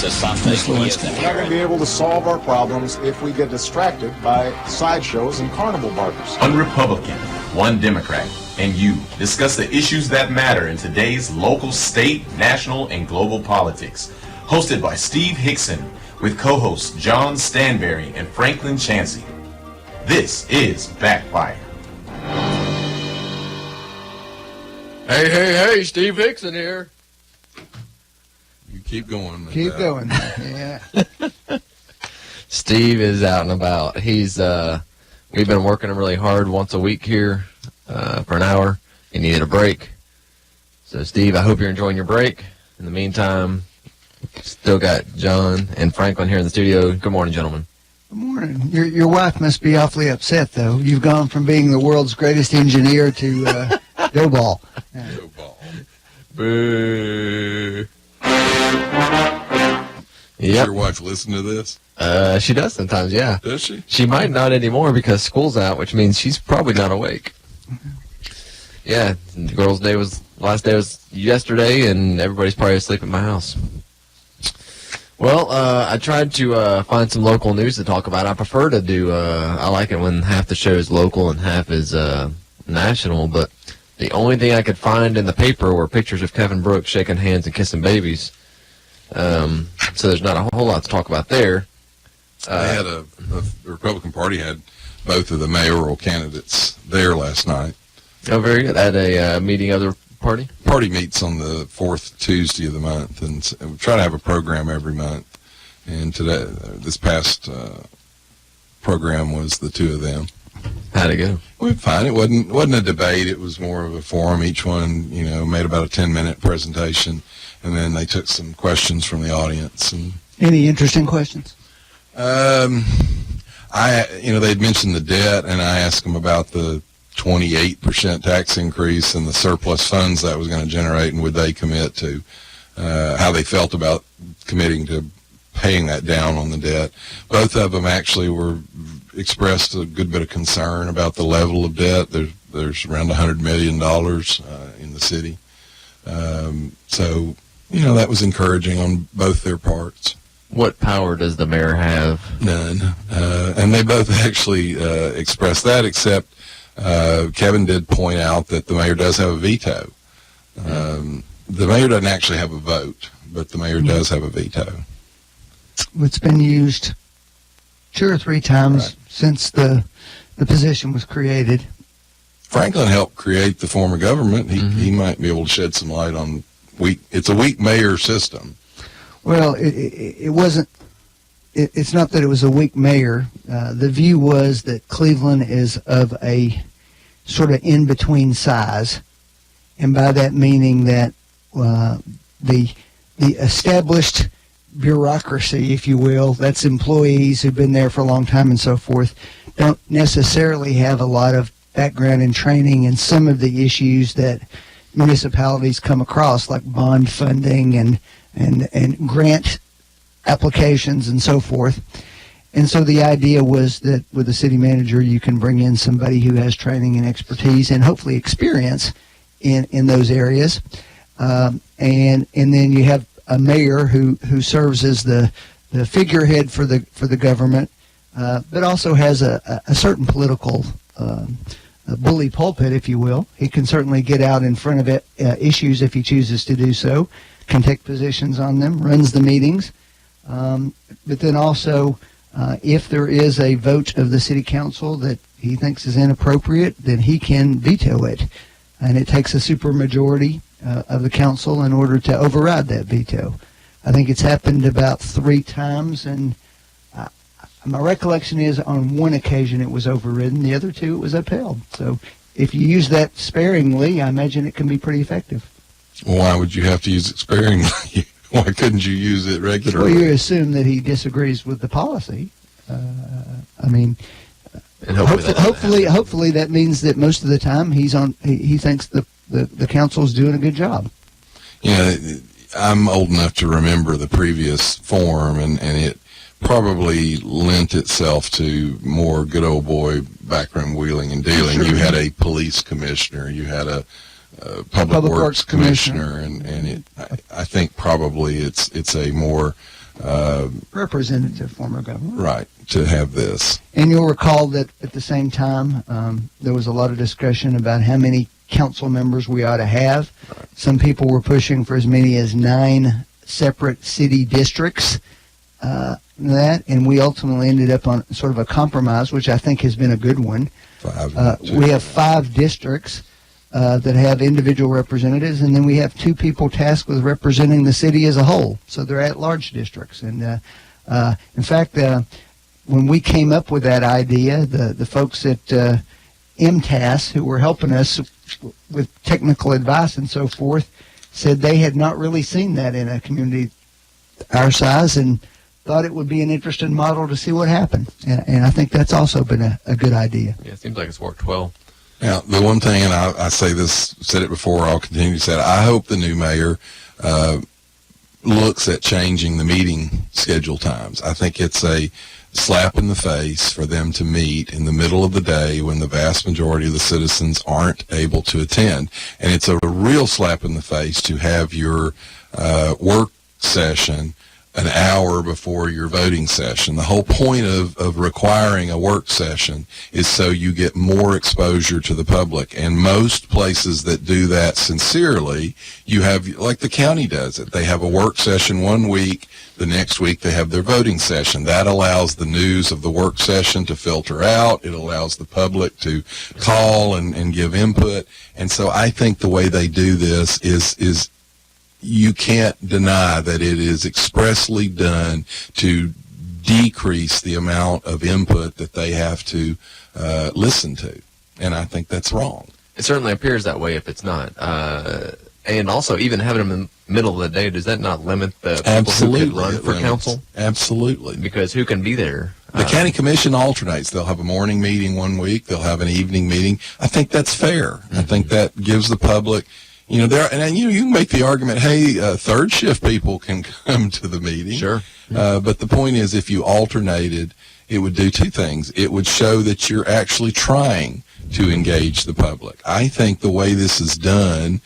influence them. We're not going to be able to solve our problems if we get distracted by sideshows and carnival barkers. One Republican, one Democrat, and you discuss the issues that matter in today's local, state, national, and global politics. Hosted by Steve Hickson with co-hosts John Stanberry and Franklin Chansey. This is Backfire. Hey, Steve Hickson here. You keep going. Keep going. Yeah. Steve is out and about. He's we've been working him really hard once a week here for an hour. He needed a break. So, Steve, I hope you're enjoying your break. In the meantime, still got John and Franklin here in the studio. Good morning, gentlemen. Good morning. Your wife must be awfully upset, though. You've gone from being the world's greatest engineer to go ball. Go ball. Boo. Does Yep. your wife listen to this? She does sometimes, yeah. Does she? She might not anymore because school's out, which means she's probably not awake. Yeah, the girls' day last day was yesterday, and everybody's probably asleep at my house. Well, I tried to find some local news to talk about. I prefer to do, I like it when half the show is local and half is national, but the only thing I could find in the paper were pictures of Kevin Brooks shaking hands and kissing babies. So there's not a whole lot to talk about there. The Republican Party had both of the mayoral candidates there last night. Oh, very good. At a meeting of the party? Party meets on the fourth Tuesday of the month, and we try to have a program every month. And this past program was the two of them. How'd it go? Well, fine. It wasn't a debate. It was more of a forum. Each one, made about a 10-minute presentation, and then they took some questions from the audience. And Any interesting questions? they'd mentioned the debt, and I asked them about the 28% tax increase and the surplus funds that was going to generate, and would they commit to how they felt about committing to paying that down on the debt. Both of them actually expressed a good bit of concern about the level of debt. There's around $100 million in the city. So, that was encouraging on both their parts. What power does the mayor have? None. And they both actually expressed that, except Kevin did point out that the mayor does have a veto. The mayor doesn't actually have a vote, but the mayor does have a veto. It's been used 2 or 3 times since the position was created. Franklin helped create the form of government. He might be able to shed some light on it's a weak mayor system. Well, it wasn't. It's not that it was a weak mayor. The view was that Cleveland is of a sort of in-between size, and by that meaning that the established bureaucracy, if you will, that's employees who've been there for a long time and so forth, don't necessarily have a lot of background and training in some of the issues that municipalities come across, like bond funding and grant applications and so forth. And so the idea was that with the city manager, you can bring in somebody who has training and expertise and hopefully experience in those areas. And then you have a mayor who serves as the figurehead for the government, but also has a certain political bully pulpit, if you will. He can certainly get out in front of issues if he chooses to do so, can take positions on them, runs the meetings. But then also, if there is a vote of the city council that he thinks is inappropriate, then he can veto it. And it takes a supermajority of the council in order to override that veto. I think it's happened about 3 times, and my recollection is on one occasion it was overridden. The other 2 it was upheld. So if you use that sparingly, I imagine it can be pretty effective. Well, why would you have to use it sparingly? Why couldn't you use it regularly? Well, you assume that he disagrees with the policy. And hopefully that means that most of the time he thinks the council's doing a good job. I'm old enough to remember the previous form, and it probably lent itself to more good old boy backroom wheeling and dealing. Sure. You had a police commissioner, you had a public works commissioner, and I think probably it's a more Representative, former governor. right, to have this. And you'll recall that at the same time, there was a lot of discussion about how many council members we ought to have. Some people were pushing for as many as 9 separate city districts. And we ultimately ended up on sort of a compromise, which I think has been a good one. 5. We have 5 districts that have individual representatives, and then we have 2 people tasked with representing the city as a whole. So they're at-large districts. And in fact, when we came up with that idea, the folks at MTAS, who were helping us with technical advice and so forth, said they had not really seen that in a community our size, and thought it would be an interesting model to see what happened. And I think that's also been a good idea. Yeah, it seems like it's worked well. Now, the one thing, and I say this, said it before, I'll continue to say it, I hope the new mayor looks at changing the meeting schedule times. I think it's a slap in the face for them to meet in the middle of the day when the vast majority of the citizens aren't able to attend. And it's a real slap in the face to have your work session an hour before your voting session. The whole point of requiring a work session is so you get more exposure to the public. And most places that do that sincerely, you have, like the county does it. They have a work session one week, the next week they have their voting session. That allows the news of the work session to filter out. It allows the public to call and give input. And so I think the way they do this is you can't deny that it is expressly done to decrease the amount of input that they have to listen to. And I think that's wrong. It certainly appears that way if it's not. And also, even having them in the middle of the day, does that not limit the people Absolutely, who could run it for limits. council? Absolutely. Because who can be there? The county commission alternates. They'll have a morning meeting one week. They'll have an evening meeting. I think that's fair. I think that gives the public, you can make the argument, hey, third shift people can come to the meeting. Sure. But the point is, if you alternated, it would do 2 things. It would show that you're actually trying to engage the public. I think the way this is done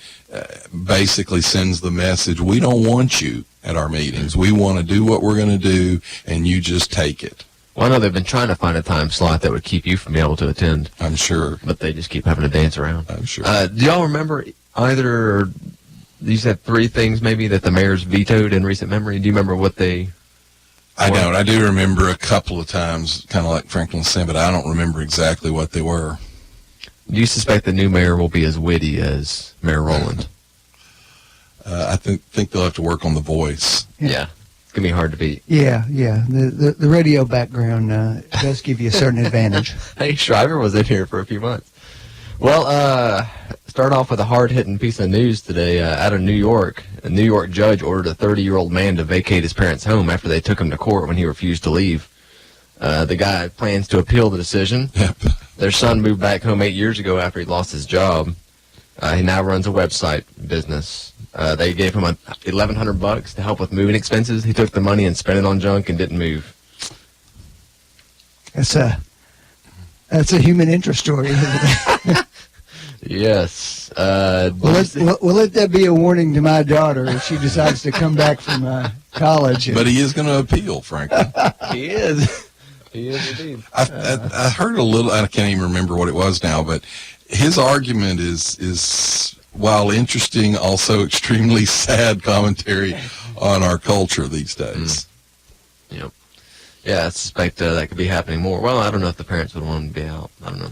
basically sends the message, we don't want you at our meetings. We want to do what we're going to do, and you just take it. Well, I know they've been trying to find a time slot that would keep you from being able to attend, I'm sure. but they just keep having to dance around. I'm sure. Do y'all remember either, you said 3 things maybe that the mayor's vetoed in recent memory? Do you remember what they... I don't. I do remember a couple of times, kind of like Franklin said, but I don't remember exactly what they were. Do you suspect the new mayor will be as witty as Mayor Rowland? I think they'll have to work on the voice. Yeah. It's going to be hard to beat. Yeah. The radio background does give you a certain advantage. Hey, Shriver was in here for a few months. Well, start off with a hard-hitting piece of news today out of New York. A New York judge ordered a 30-year-old man to vacate his parents' home after they took him to court when he refused to leave. The guy plans to appeal the decision. Yep. Their son moved back home 8 years ago after he lost his job. He now runs a website business. They gave him $1,100 to help with moving expenses. He took the money and spent it on junk and didn't move. That's a human interest story, isn't it? Yes. We'll let that be a warning to my daughter if she decides to come back from college. But he is going to appeal, Franklin. He is. He is indeed. I heard a little, I can't even remember what it was now, but his argument is while interesting, also extremely sad commentary on our culture these days. Yep. Yeah, I suspect that could be happening more. Well, I don't know if the parents would want him to be out. I don't know.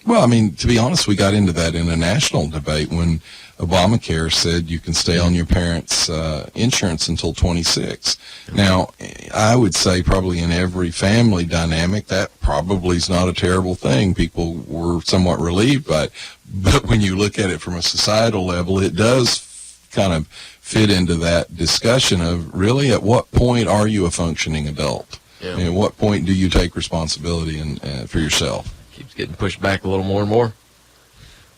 Well, I mean, to be honest, we got into that in a national debate when Obamacare said you can stay on your parents' insurance until 26. Now, I would say probably in every family dynamic, that probably is not a terrible thing. People were somewhat relieved by it. But when you look at it from a societal level, it does kind of fit into that discussion of really at what point are you a functioning adult? Yeah. And at what point do you take responsibility for yourself? Keeps getting pushed back a little more and more.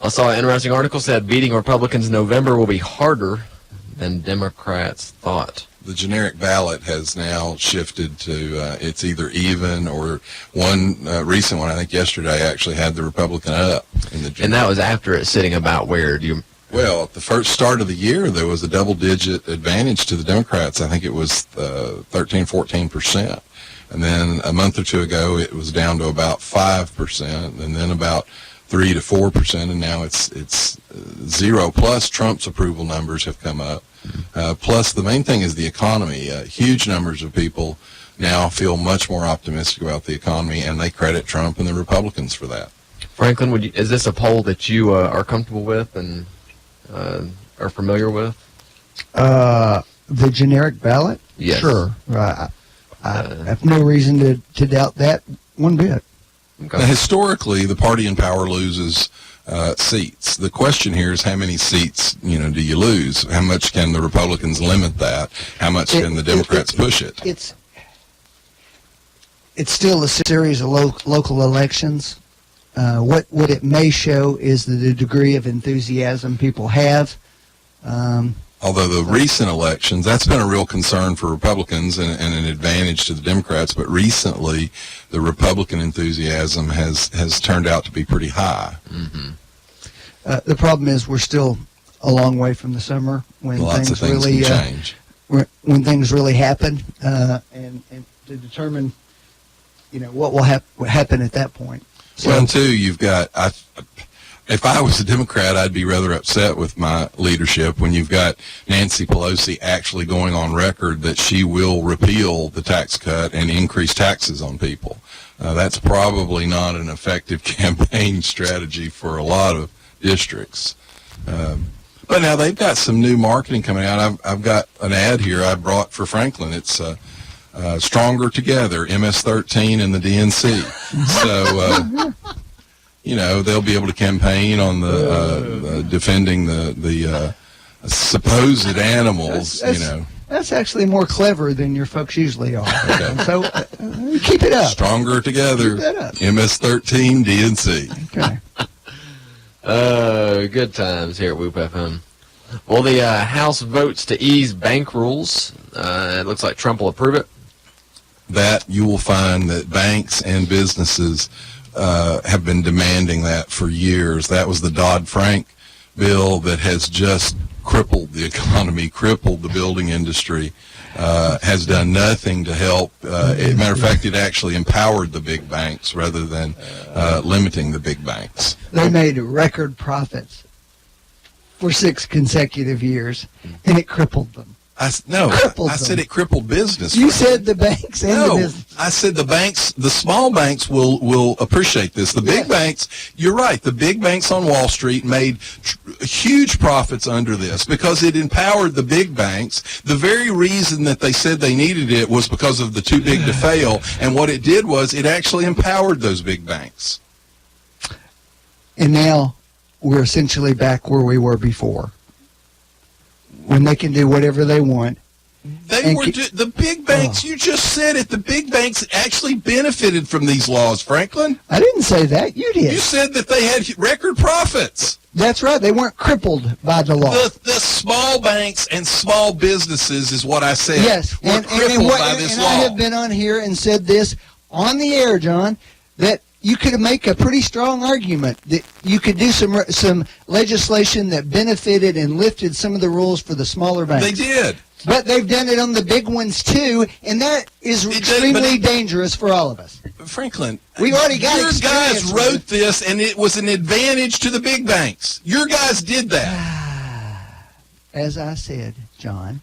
I saw an interesting article said beating Republicans in November will be harder than Democrats thought. The generic ballot has now shifted to it's either even or one recent one, I think yesterday, actually had the Republican up in the generic. And that was after it sitting about where? Do you Well, at the first start of the year, there was a double-digit advantage to the Democrats. I think it was 13, 14%. And then a month or two ago, it was down to about 5%, and then about 3 to 4%, and now it's zero. Plus, Trump's approval numbers have come up. Plus, the main thing is the economy. Huge numbers of people now feel much more optimistic about the economy, and they credit Trump and the Republicans for that. Franklin, is this a poll that you are comfortable with and are familiar with? The generic ballot? Yes. Sure. I have no reason to doubt that one bit. Okay. Now, historically, the party in power loses seats. The question here is how many seats, do you lose? How much can the Republicans limit that? How much can the Democrats push it? It's still a series of local elections. What it may show is the degree of enthusiasm people have. Although the recent elections, that's been a real concern for Republicans and an advantage to the Democrats, but recently the Republican enthusiasm has turned out to be pretty high. Mm-hmm. The problem is we're still a long way from the summer when Lots of things really can change. When things really happen, and to determine what will happen at that point. So, Well, and too, you've got, if I was a Democrat, I'd be rather upset with my leadership when you've got Nancy Pelosi actually going on record that she will repeal the tax cut and increase taxes on people. That's probably not an effective campaign strategy for a lot of districts. But now they've got some new marketing coming out. I've got an ad here I brought for Franklin. It's Stronger Together, MS-13 and the DNC. So, they'll be able to campaign on the defending the supposed animals, That's actually more clever than your folks usually are. Okay. So keep it up. Stronger Together, Keep that up. MS-13, DNC. Okay. Good times here at Whoop FM. Well, the House votes to ease bank rules. It looks like Trump will approve it. That you will find that banks and businesses have been demanding that for years. That was the Dodd-Frank bill that has just crippled the economy, crippled the building industry, has done nothing to help. Matter of fact, it actually empowered the big banks rather than limiting the big banks. They made record profits for 6 consecutive years, and it crippled them. I said it crippled business. You said the banks and the business. I said the small banks will appreciate this. The big banks, you're right, the big banks on Wall Street made huge profits under this because it empowered the big banks. The very reason that they said they needed it was because of the too big to fail, and what it did was it actually empowered those big banks. And now we're essentially back where we were before, when they can do whatever they want. The big banks, you just said it, the big banks actually benefited from these laws, Franklin. I didn't say that. You did. You said that they had record profits. That's right. They weren't crippled by the law. The small banks and small businesses is what I said. Yes. Were crippled by this law. I have been on here and said this on the air, John, that you could make a pretty strong argument that you could do some legislation that benefited and lifted some of the rules for the smaller banks. They did. But they've done it on the big ones, too, and that is extremely dangerous for all of us. Franklin, we've already got your experience guys with wrote this, and it was an advantage to the big banks. Your guys did that. As I said, John,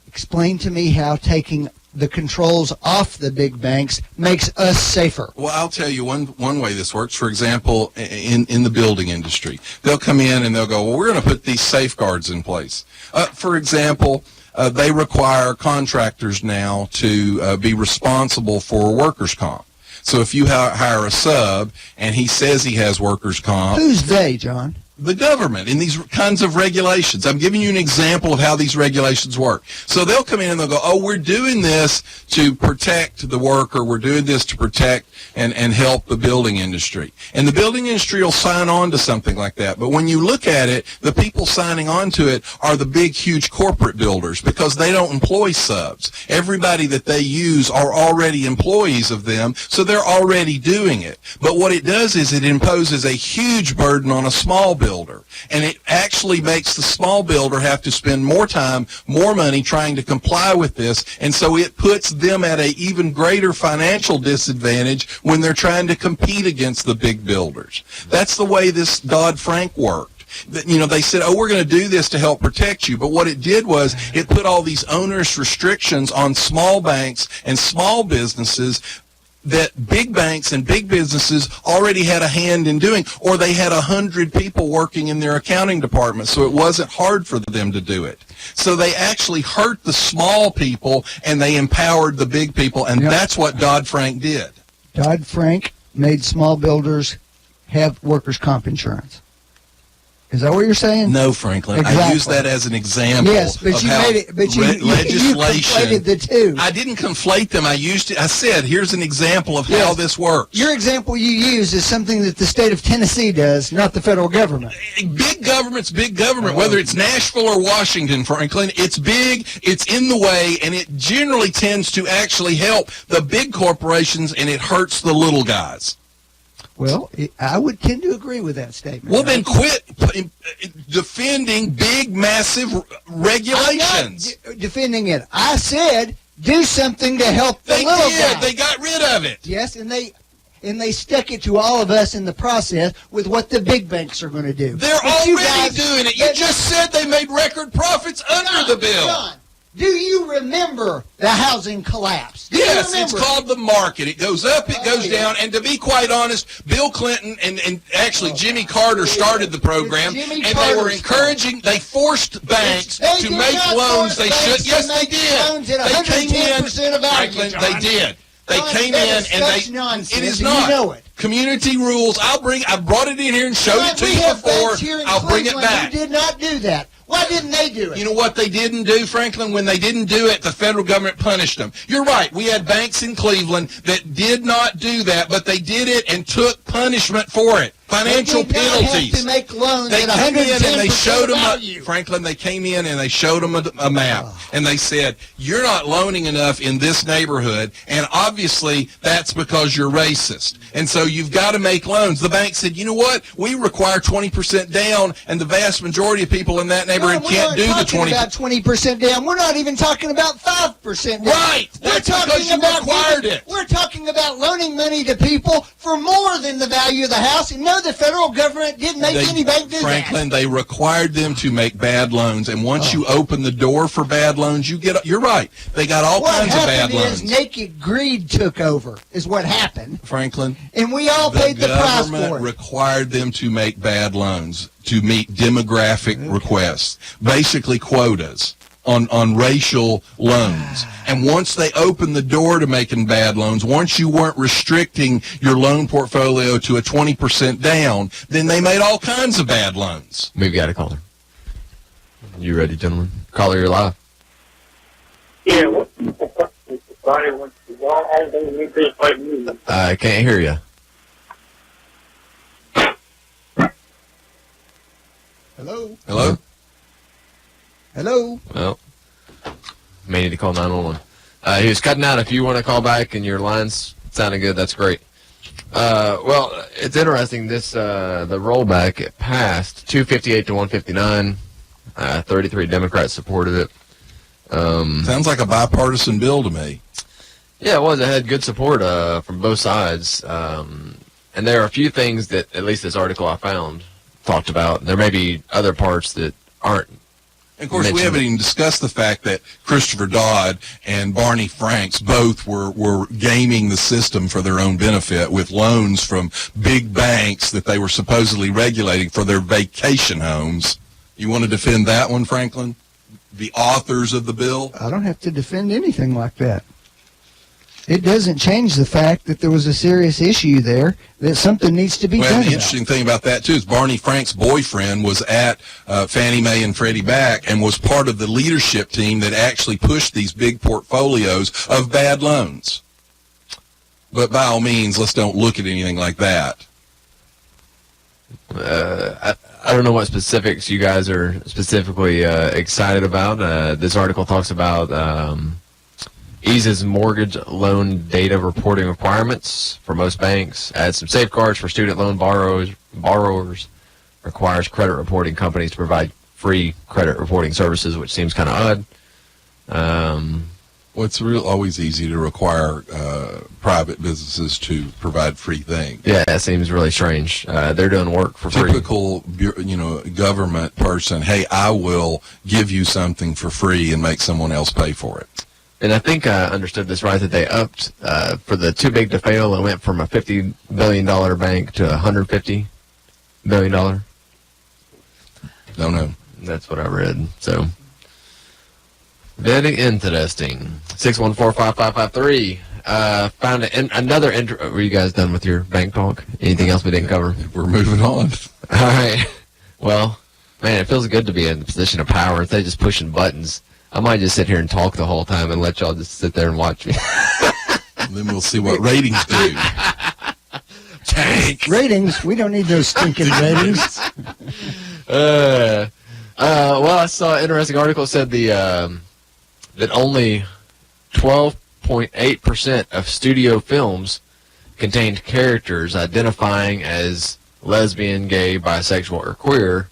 explain to me how taking the controls off the big banks makes us safer. Well, I'll tell you one way this works. For example, in the building industry, they'll come in and they'll go, well, we're going to put these safeguards in place. For example, they require contractors now to be responsible for workers' comp. So if you hire a sub and he says he has workers' comp. Who's they, John? The government in these kinds of regulations. I'm giving you an example of how these regulations work. So they'll come in and they'll go, oh, we're doing this to protect the worker. We're doing this to protect and help the building industry. And the building industry will sign on to something like that. But when you look at it, the people signing on to it are the big, huge corporate builders because they don't employ subs. Everybody that they use are already employees of them, so they're already doing it. But what it does is it imposes a huge burden on a small business builder. And it actually makes the small builder have to spend more time, more money trying to comply with this. And so it puts them at an even greater financial disadvantage when they're trying to compete against the big builders. That's the way this Dodd-Frank worked. They said, oh, we're going to do this to help protect you. But what it did was it put all these onerous restrictions on small banks and small businesses that big banks and big businesses already had a hand in doing, or they had 100 people working in their accounting department, so it wasn't hard for them to do it. So they actually hurt the small people, and they empowered the big people, and that's what Dodd-Frank did. Dodd-Frank made small builders have workers' comp insurance. Is that what you're saying? No, Franklin. Exactly. I use that as an example. Yes, but of you how made it. But you conflated the two. I didn't conflate them. I said, here's an example of how this works. Your example you use is something that the state of Tennessee does, not the federal government. Big government's big government. Whether it's Nashville or Washington, Franklin, it's big, it's in the way, and it generally tends to actually help the big corporations, and it hurts the little guys. Well, I would tend to agree with that statement. Well, then quit defending big, massive regulations. I'm not defending it. I said do something to help the little guy. They got rid of it. Yes, and they stuck it to all of us in the process with what the big banks are going to do. They're already doing it. You just said they made record profits under the bill. John, do you remember the housing collapse? Yes, it's called the market. It goes up, it goes down, and to be quite honest, Bill Clinton and actually Jimmy Carter started the program, and they were encouraging, they forced banks to make loans they should. Yes, they did. They came in, Franklin, they did. They came in and it is not. You know it. Community rules. I brought it in here and showed it to you before. I'll bring it back. You did not do that. Why didn't they do it? You know what they didn't do, Franklin? When they didn't do it, the federal government punished them. You're right. We had banks in Cleveland that did not do that, but they did it and took punishment for it. Financial penalties. They have to make loans they at came in and they 110% showed them value. Franklin, they came in and they showed them a map. And they said, you're not loaning enough in this neighborhood, and obviously that's because you're racist. And so you've got to make loans. The bank said, you know what? We require 20% down, and the vast majority of people in that neighborhood can't do the 20%. About 20% down. We're not even talking about 5% down. Right. That's because you required it. We're talking about loaning money to people for more than the value of the house. And no, the federal government didn't make any bank do Franklin, they required them to make bad loans. And once you open the door for bad loans, you're right. They got all kinds of bad loans. What happened is naked greed took over, is what happened. Franklin. And we all paid the price for it. The government required them to make bad loans to meet demographic requests, basically quotas on racial loans. And once they opened the door to making bad loans, once you weren't restricting your loan portfolio to a 20% down, then they made all kinds of bad loans. We've got a caller. You ready, gentlemen? Caller, you're live. Yeah, I can't hear you. Hello? Hello? Hello? Well, may need to call 911. He was cutting out. If you want to call back and your line's sounding good, that's great. Well, it's interesting. The rollback, it passed 258 to 159. 33 Democrats supported it. Sounds like a bipartisan bill to me. Yeah, it was. It had good support from both sides. And there are a few things that, at least this article I found, talked about. There may be other parts that aren't. Of course, we haven't even discussed the fact that Christopher Dodd and Barney Franks both were gaming the system for their own benefit with loans from big banks that they were supposedly regulating for their vacation homes. You want to defend that one, Franklin? The authors of the bill? I don't have to defend anything like that. It doesn't change the fact that there was a serious issue there, that something needs to be done. The interesting thing about that, too, is Barney Frank's boyfriend was at Fannie Mae and Freddie Mac and was part of the leadership team that actually pushed these big portfolios of bad loans. But by all means, let's don't look at anything like that. I don't know what specifics you guys are specifically excited about. This article talks about eases mortgage loan data reporting requirements for most banks, adds some safeguards for student loan borrowers, requires credit reporting companies to provide free credit reporting services, which seems kind of odd. Well, it's always easy to require private businesses to provide free things. Yeah, it seems really strange. They're doing work for free. Typical, government person, hey, I will give you something for free and make someone else pay for it. And I think I understood this right, that they upped for the too big to fail. It went from a $50 billion bank to a $150 billion. Don't know. That's what I read. So, very interesting. 614-5553. Found another Were you guys done with your bank talk? Anything else we didn't cover? We're moving on. All right. Well, man, it feels good to be in a position of power instead of just pushing buttons. I might just sit here and talk the whole time and let y'all just sit there and watch me. Then we'll see what ratings do. Tank. Ratings? We don't need those stinking ratings. Well, I saw an interesting article that said that only 12.8% of studio films contained characters identifying as lesbian, gay, bisexual, or queer.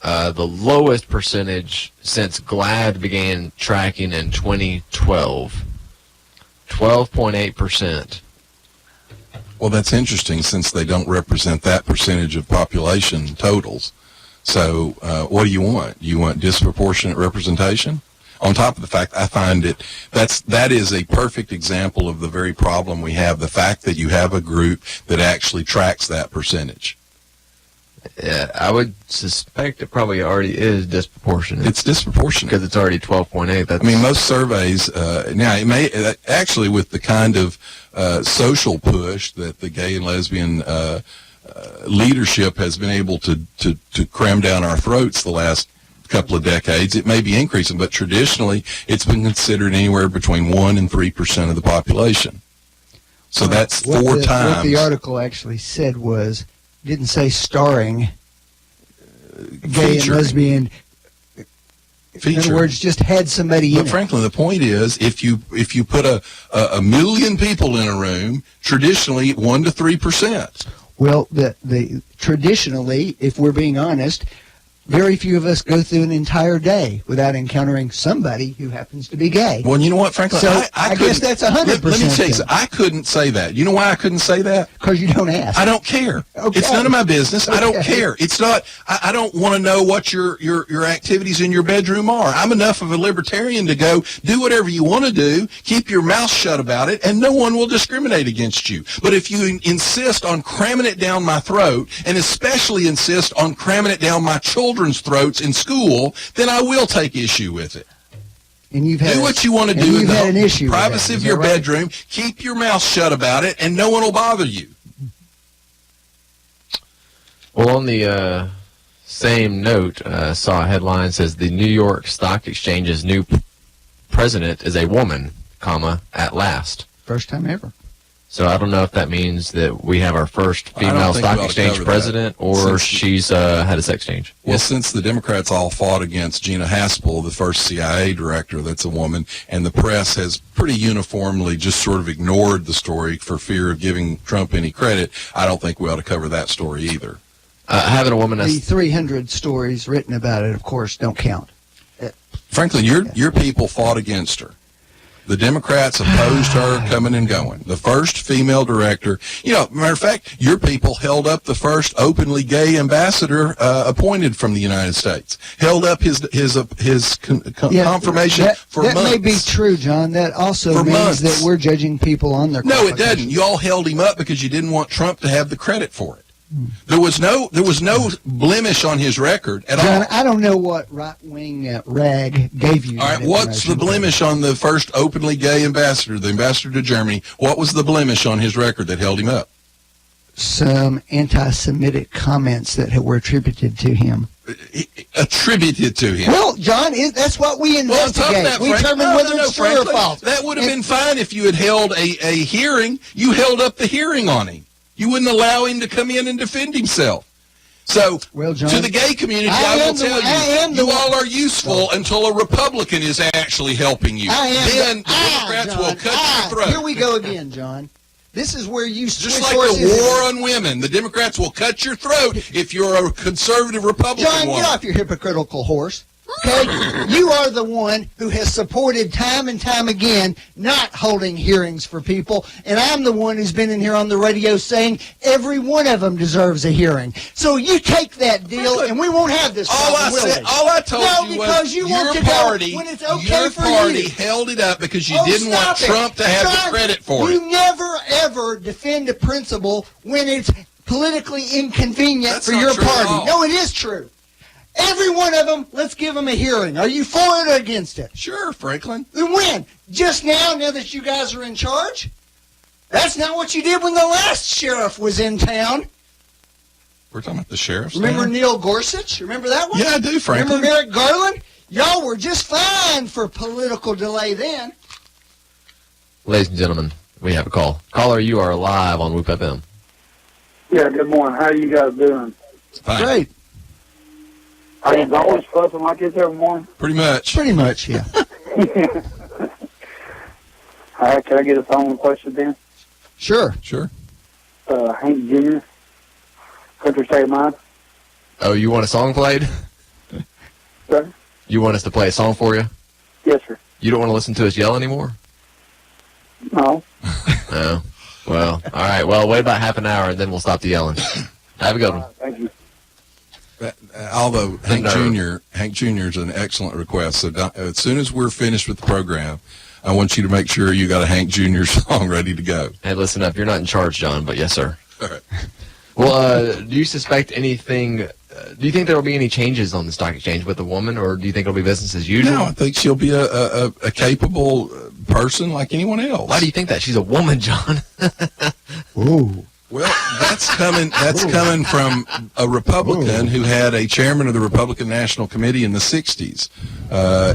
The lowest percentage since GLAAD began tracking in 2012. 12.8%. Well, that's interesting since they don't represent that percentage of population totals. So what do you want? You want disproportionate representation? On top of the fact, I find that is a perfect example of the very problem we have, the fact that you have a group that actually tracks that percentage. Yeah, I would suspect it probably already is disproportionate. It's disproportionate. Because it's already 12.8. I mean, most surveys, now it may, actually with the kind of social push that the gay and lesbian leadership has been able to cram down our throats the last couple of decades, it may be increasing, but traditionally it's been considered anywhere between 1% and 3% of the population. So that's four times. What the article actually said was, didn't say starring gay and lesbian. In other words, just had somebody in it. But frankly, the point is, if you put a million people in a room, traditionally 1% to 3%. Well, the traditionally, if we're being honest, very few of us go through an entire day without encountering somebody who happens to be gay. Well, you know what, Franklin? So I guess that's 100%. Let me tell you something. I couldn't say that. You know why I couldn't say that? Because you don't ask. I don't care. Okay. It's none of my business. Okay. I don't care. It's not. I don't want to know what your activities in your bedroom are. I'm enough of a libertarian to go do whatever you want to do. Keep your mouth shut about it, and no one will discriminate against you. But if you insist on cramming it down my throat, and especially insist on cramming it down my children's throats in school, then I will take issue with it. And you've had do what you want to do in the privacy of your bedroom. Keep your mouth shut about it, and no one will bother you. Well, on the same note, saw a headline that says the New York Stock Exchange's new president is a woman, at last. First time ever. So I don't know if that means that we have our first female stock exchange president, or she's had a sex change. Well, since the Democrats all fought against Gina Haspel, the first CIA director that's a woman, and the press has pretty uniformly just sort of ignored the story for fear of giving Trump any credit, I don't think we ought to cover that story either. Having a woman... The 300 stories written about it, of course, don't count. Frankly, your people fought against her. The Democrats opposed her coming and going. The first female director, matter of fact, your people held up the first openly gay ambassador appointed from the United States. Held up his confirmation for months. That may be true, John. That also means that we're judging people on their No, it doesn't. You all held him up because you didn't want Trump to have the credit for it. There was no blemish on his record at all. I don't know what right-wing rag gave you. All right, what's the blemish on the first openly gay ambassador, the ambassador to Germany? What was the blemish on his record that held him up? Some anti-Semitic comments that were attributed to him. Attributed to him. Well, John, that's what we investigate. We determine whether it's true or false. That would have been fine if you had held a hearing. You held up the hearing on him. You wouldn't allow him to come in and defend himself. So, John, to the gay community, I will tell you, you all are useful until a Republican is actually helping you. Then the Democrats will cut your throat. Here we go again, John. This is where you switch Just like horses. the war on women, the Democrats will cut your throat if you're a conservative Republican John, woman. get off your hypocritical horse. Okay? You are the one who has supported time and time again not holding hearings for people, and I'm the one who's been in here on the radio saying every one of them deserves a hearing. So you take that deal, and we won't have this problem, will we? All I told you was because you want your to party, go when it's okay your for party you. held it up because you Oh, didn't want stop it. Trump to have John, the credit for you it. never, ever defend a principle when it's politically inconvenient That's for not your true at party. all. No, it is true. Every one of them, let's give them a hearing. Are you for it or against it? Sure, Franklin. Then when? Just now that you guys are in charge? That's not what you did when the last sheriff was in town. We're talking about the sheriff's Remember town? Neil Gorsuch? Remember that one? Yeah, I do, Franklin. Remember Merrick Garland? Y'all were just fine for political delay then. Ladies and gentlemen, we have a call. Caller, you are live on Whoop FM. Yeah, good morning. How you guys doing? Fine. Great. Are you always fussing like this every morning? Pretty much. Pretty much, yeah. All right, can I get a phone question then? Sure. Sure. Hank Jr., Country State of Mind. Oh, you want a song played? Sir? You want us to play a song for you? Yes, sir. You don't want to listen to us yell anymore? No. No. Well, all right. Well, wait about half an hour, and then we'll stop the yelling. Have a good one. Thank you. Although Hank nerve. Jr. is an excellent request. So as soon as we're finished with the program, I want you to make sure you got a Hank Jr. song ready to go. Hey, listen up. You're not in charge, John, but yes, sir. All right. Well, do you suspect anything? Do you think there will be any changes on the stock exchange with the woman, or do you think it'll be business as usual? No, I think she'll be a capable person like anyone else. Why do you think that? She's a woman, John. Ooh. Well, that's coming from a Republican who had a chairman of the Republican National Committee in the 60s,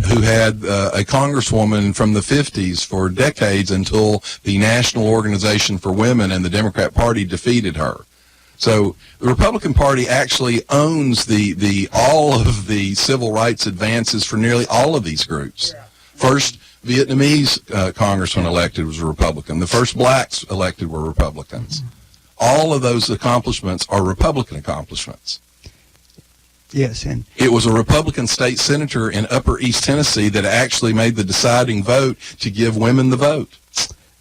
who had a congresswoman from the 50s for decades until the National Organization for Women and the Democrat Party defeated her. So the Republican Party actually owns the all of the civil rights advances for nearly all of these groups. First Vietnamese congressman elected was a Republican. The first blacks elected were Republicans. All of those accomplishments are Republican accomplishments. Yes, and It was a Republican state senator in Upper East Tennessee that actually made the deciding vote to give women the vote,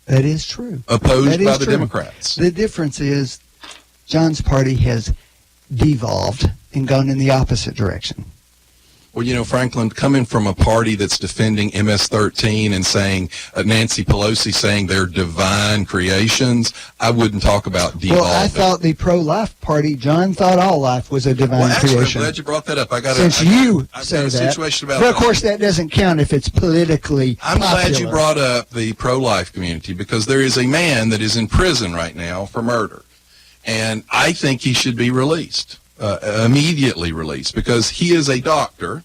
that is true. opposed That is by the true. Democrats. The difference is John's party has devolved and gone in the opposite direction. Well, you know, Franklin, coming from a party that's defending MS-13 and saying Nancy Pelosi saying they're divine creations, I wouldn't talk about devolving. Well, I thought the pro-life party, John thought all life was a divine Well, actually, creation. I'm glad you brought that up. I've got Since a say that, situation about but of that. course that doesn't count if it's politically I'm glad you popular. brought up the pro-life community because there is a man that is in prison right now for murder, and I think he should be released, immediately released, because he is a doctor,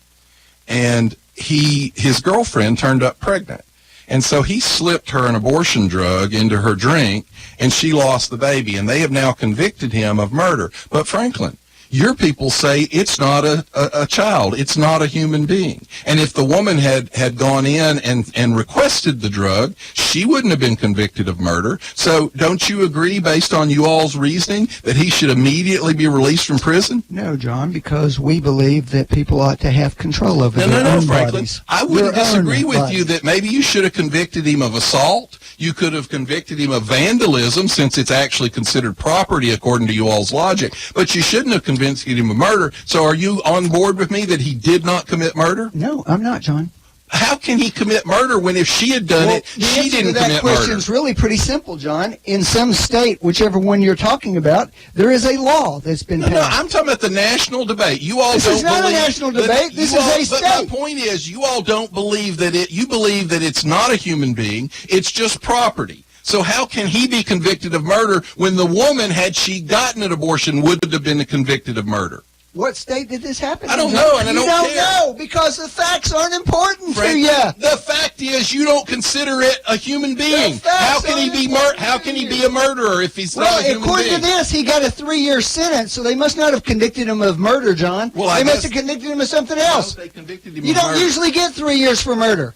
and his girlfriend turned up pregnant, and so he slipped her an abortion drug into her drink, and she lost the baby, and they have now convicted him of murder. But Franklin, your people say it's not a child. It's not a human being. And if the woman had gone in and requested the drug, she wouldn't have been convicted of murder. So don't you agree, based on you all's reasoning, that he should immediately be released from prison? No, John, because we believe that people ought to have control over their No, own Franklin. bodies. I wouldn't Their own disagree with you bodies. that maybe you should have convicted him of assault. You could have convicted him of vandalism, since it's actually considered property according to you all's logic. But you shouldn't have convicted him of murder. So are you on board with me that he did not commit murder? No, I'm not, John. How can he commit murder when if she had done it, the she answer didn't to that commit question murder? is really pretty simple, John. In some state, whichever one you're talking about, there is a law that's been No, passed. I'm talking about the national debate. You all This don't is not a believe national that- debate. This you is all- a But my state. point is, you all don't believe that you believe that it's not a human being. It's just property. So how can he be convicted of murder when the woman, had she gotten an abortion, would have been convicted of murder? What state did this happen I in, don't John? know, and I you don't care. know because the facts aren't important Frank, to you. the fact is, you don't consider it a human being. The facts How can he aren't be important How to can he you. be a murderer if he's not Well, a human according being? to this, he got a 3-year sentence, so they must not have convicted him of murder, John. Well, I they must guess- have convicted him of something No, else. they convicted him You of don't murder. usually get 3 years for murder.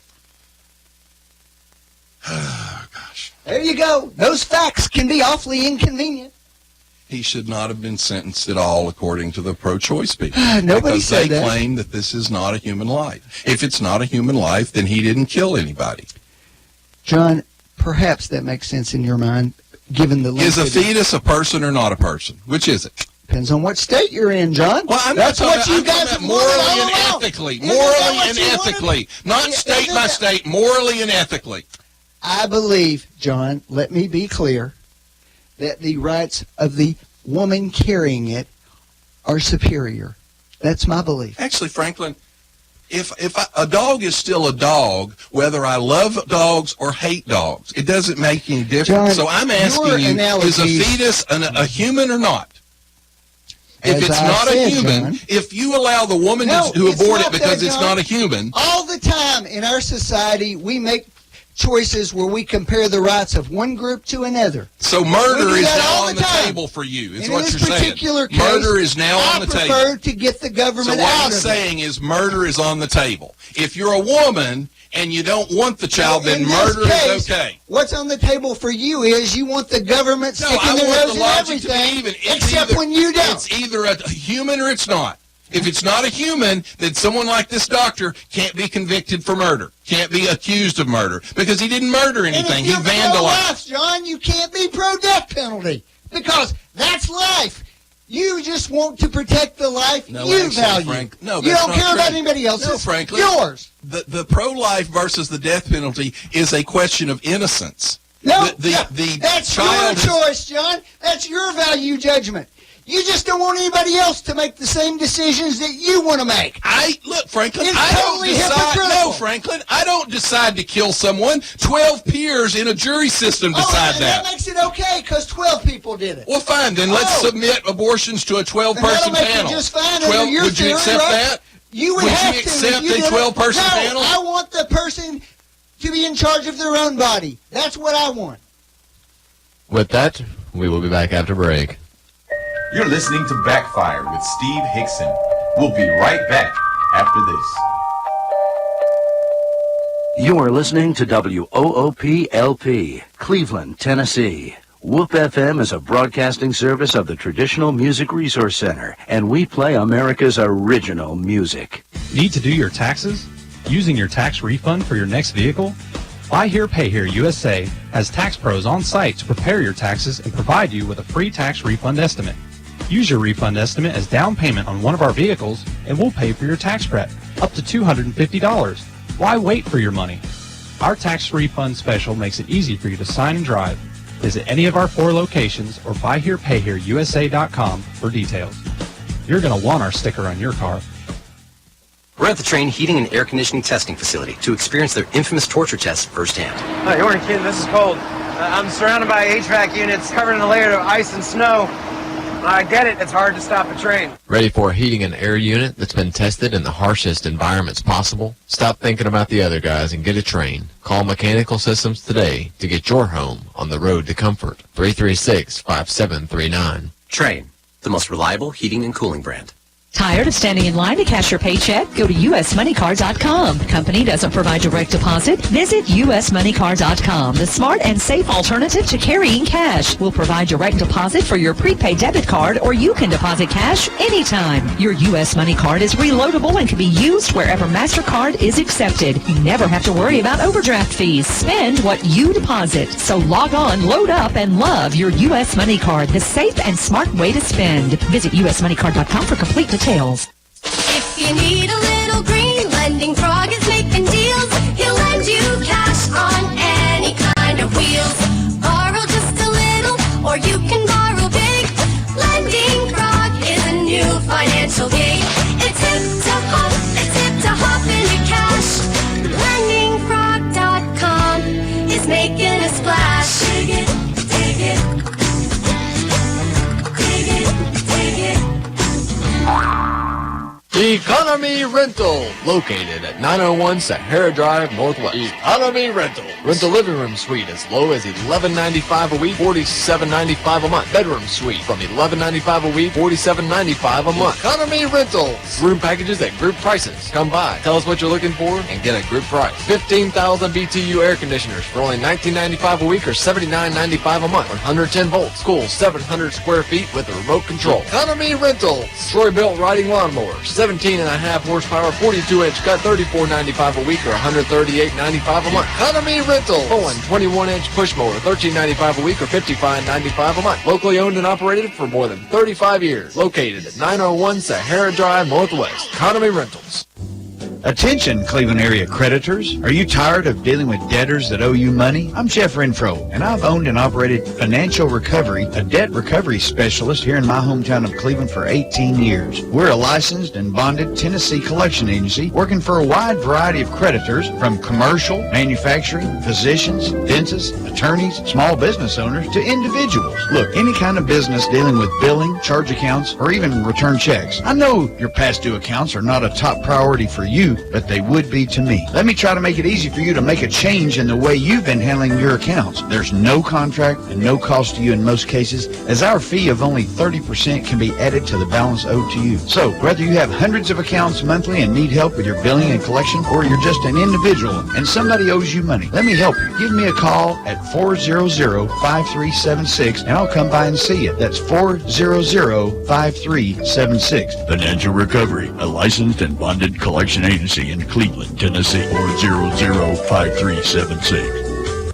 Gosh. Hey, There you go. Those facts can be awfully inconvenient. He should not have been sentenced at all, according to the pro-choice people. Nobody because said they that. claim that this is not a human life. If it's not a human life, then he didn't kill anybody. John, perhaps that makes sense in your mind, given the Is a length of- fetus a person or not a person? Which is it? Depends on what state you're in, John. Well, I'm That's not what talking you about, I'm guys talking have about wanted morally all and along. ethically. Isn't that Morally what and you wanted? ethically. Not state Isn't by that- state, morally and ethically. I believe, John, let me be clear, that the rights of the woman carrying it are superior. That's my belief. Actually, Franklin, a dog is still a dog, whether I love dogs or hate dogs. It doesn't make any difference. John, so I'm your asking you, is a analogies- fetus a human or not? If As it's I not a said, human, John, if you allow the woman No, to it's abort not it because that, it's John. not a human, all the time in our society, we make choices where we compare the rights of one group to another. so murder We do is that all now on the the time. table for you, is And what in you're this saying. particular case, Murder is now on the table. I prefer to get the So government what out he's of it. saying is murder is on the table. If you're a woman and you don't want the child, So then in this murder case, is okay. What's on the table for you is you want the government No, sticking I their want nose the in logic to be everything, even. It's except either- when you don't. It's either a human or it's not. If it's not a human, then someone like this doctor can't be convicted for murder, can't be accused of murder, because he didn't murder anything. And He if you're vandalized. pro-life, John, you can't be pro-death penalty because that's life. You just want to protect the life No, you actually, value. Frank, no, you that's don't not care about true. anybody else's. No, Franklin. Yours. The pro-life versus the death penalty is a question of innocence. No, The that's child your choice, John. That's your value judgment. You just don't want anybody else to make the same decisions that you want to make. Look, Franklin, It's I don't totally decide. hypocritical. No, Franklin, I don't decide to kill someone. 12 peers in a jury system decide and that. that makes it okay because 12 people did it. Well, fine, then let's submit abortions to a 12-person And that'll make panel. it just fine 12, under your would you theory, accept right? that? You would Would have you to. accept if you a did it. 12-person No, panel? I want the person to be in charge of their own body. That's what I want. With that, we will be back after break. You're listening to Backfire with Steve Hickson. We'll be right back after this. You are listening to WOOP-LP, Cleveland, Tennessee. WOOP FM is a broadcasting service of the Traditional Music Resource Center, and we play America's original music. Need to do your taxes? Using your tax refund for your next vehicle? Buy Here, Pay Here USA has tax pros on site to prepare your taxes and provide you with a free tax refund estimate. Use your refund estimate as down payment on one of our vehicles, and we'll pay for your tax prep, up to $250. Why wait for your money? Our tax refund special makes it easy for you to sign and drive. Visit any of our 4 locations or buyherepayhereusa.com for details. You're going to want our sticker on your car. We're at the Train Heating and Air Conditioning Testing Facility to experience their infamous torture tests firsthand. Hi, morning, kid. This is cold. I'm surrounded by HVAC units covered in a layer of ice and snow. I get it. It's hard to stop a train. Ready for a heating and air unit that's been tested in the harshest environments possible? Stop thinking about the other guys and get a Train. Call Mechanical Systems today to get your home on the road to comfort. 336-5739. Train, the most reliable heating and cooling brand. Tired of standing in line to cash your paycheck? Go to usmoneycard.com. Company doesn't provide direct deposit? Visit usmoneycard.com. The smart and safe alternative to carrying cash. We'll provide direct deposit for your prepaid debit card, or you can deposit cash anytime. Your US Money Card is reloadable and can be used wherever MasterCard is accepted. You never have to worry about overdraft fees. Spend what you deposit. So log on, load up, and love your US Money Card, the safe and smart way to spend. Visit usmoneycard.com for complete details. If you need a little green, Lending Frog is making deals. He'll lend you cash on any kind of wheels. Borrow just a little, or you can borrow big. Lending Frog is a new financial gig. It's hip to hop into cash. LendingFrog.com is making a splash. Dig it, dig it. Dig it, dig it. Economy Rental, located at 901 Sahara Drive Northwest. Economy Rental. Rent a living room suite as low as $11.95 a week, $47.95 a month. Bedroom suite from $11.95 a week, $47.95 a month. Economy Rentals. Room packages at group prices. Come by, tell us what you're looking for, and get a group price. 15,000 BTU air conditioners for only $19.95 a week or $79.95 a month. 110 volts. Cool 700 square feet with a remote control. Economy Rentals. Troy-built riding lawnmowers. 17.5 horsepower, 42-inch cut, $34.95 a week or $138.95 a month. Economy Rental. Pulling 21-inch push mower, $13.95 a week or $55.95 a month. Locally owned and operated for more than 35 years. Located at 901 Sahara Drive Northwest. Economy Rentals. Attention, Cleveland area creditors. Are you tired of dealing with debtors that owe you money? I'm Jeff Renfro, and I've owned and operated Financial Recovery, a debt recovery specialist here in my hometown of Cleveland for 18 years. We're a licensed and bonded Tennessee collection agency working for a wide variety of creditors from commercial, manufacturing, physicians, dentists, attorneys, small business owners, to individuals. Look, any kind of business dealing with billing, charge accounts, or even return checks. I know your past due accounts are not a top priority for you, but they would be to me. Let me try to make it easy for you to make a change in the way you've been handling your accounts. There's no contract and no cost to you in most cases, as our fee of only 30% can be added to the balance owed to you. So, whether you have hundreds of accounts monthly and need help with your billing and collection, or you're just an individual and somebody owes you money, let me help you. Give me a call at 400-5376 and I'll come by and see you. That's 400-5376. Financial Recovery, a licensed and bonded collection agency in Cleveland, Tennessee, 400-5376.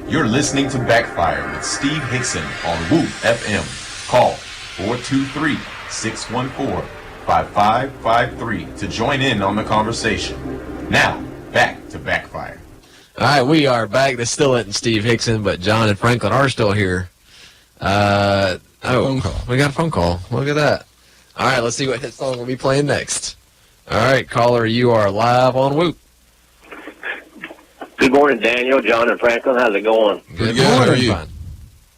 You're listening to Backfire with Steve Hickson on Whoop FM. Call 423-614-5553 to join in on the conversation. Now, back to Backfire. All right, we are back. This still isn't Steve Hickson, but John and Franklin are still here. We got a phone call. Look at that. All right, let's see what hit song we'll be playing next. All right, caller, you are live on Whoop. Good morning, Daniel, John, and Franklin. How's it going? Good morning. How are you?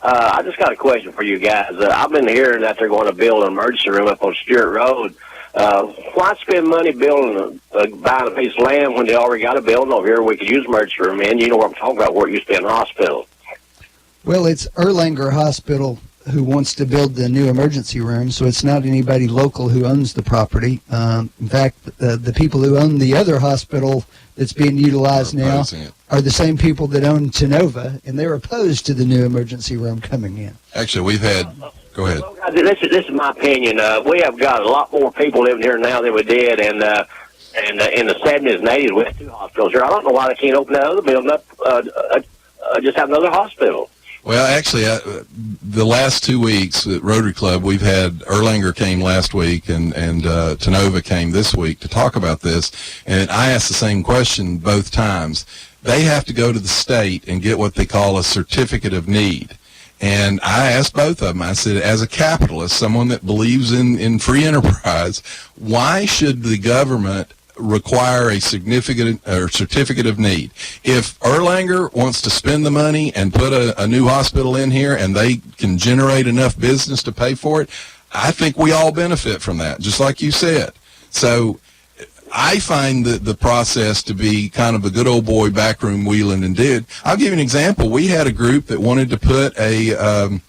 I just got a question for you guys. I've been hearing that they're going to build an emergency room up on Stewart Road. Why spend money building, buying a piece of land when they already got a building over here we could use emergency room in? You know what I'm talking about, where it used to be in the hospital. Well, it's Erlanger Hospital who wants to build the new emergency room, so it's not anybody local who owns the property. In fact, the people who own the other hospital that's being utilized now are the same people that own Tenova, and they're opposed to the new emergency room coming in. Actually, we've had... Go ahead. This is my opinion. We have got a lot more people living here now than we did, and in the 70s and 80s, we had two hospitals here. I don't know why they can't open that other building up, just have another hospital. Well, actually, the last 2 weeks at Rotary Club, we've had Erlanger came last week and Tenova came this week to talk about this. And I asked the same question both times. They have to go to the state and get what they call a certificate of need. And I asked both of them, I said, as a capitalist, someone that believes in free enterprise, why should the government require a significant or certificate of need? If Erlanger wants to spend the money and put a new hospital in here and they can generate enough business to pay for it, I think we all benefit from that, just like you said. So I find the process to be kind of a good old boy backroom wheeling and did. I'll give you an example. We had a group that wanted to put a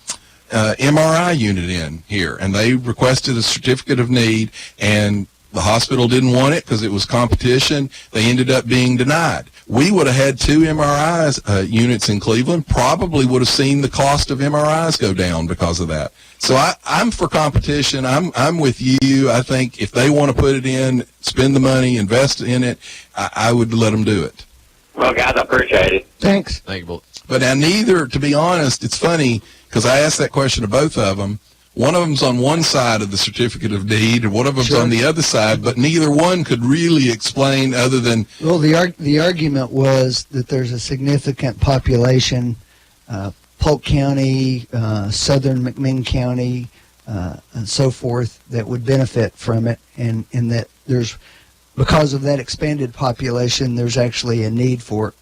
MRI unit in here, and they requested a certificate of need, and the hospital didn't want it because it was competition. They ended up being denied. We would have had 2 MRI units in Cleveland, probably would have seen the cost of MRIs go down because of that. So I'm for competition. I'm with you. I think if they want to put it in, spend the money, invest in it, I would let them do it. Well, guys, I appreciate it. Thanks. Thank you. But now neither, to be honest, it's funny because I asked that question to both of them. One of them's on one side of the certificate of need, and one of them's on the other side, but neither one could really explain other than... Well, the argument was that there's a significant population, Polk County, southern McMinn County, and so forth, that would benefit from it, and that there's, because of that expanded population, there's actually a need for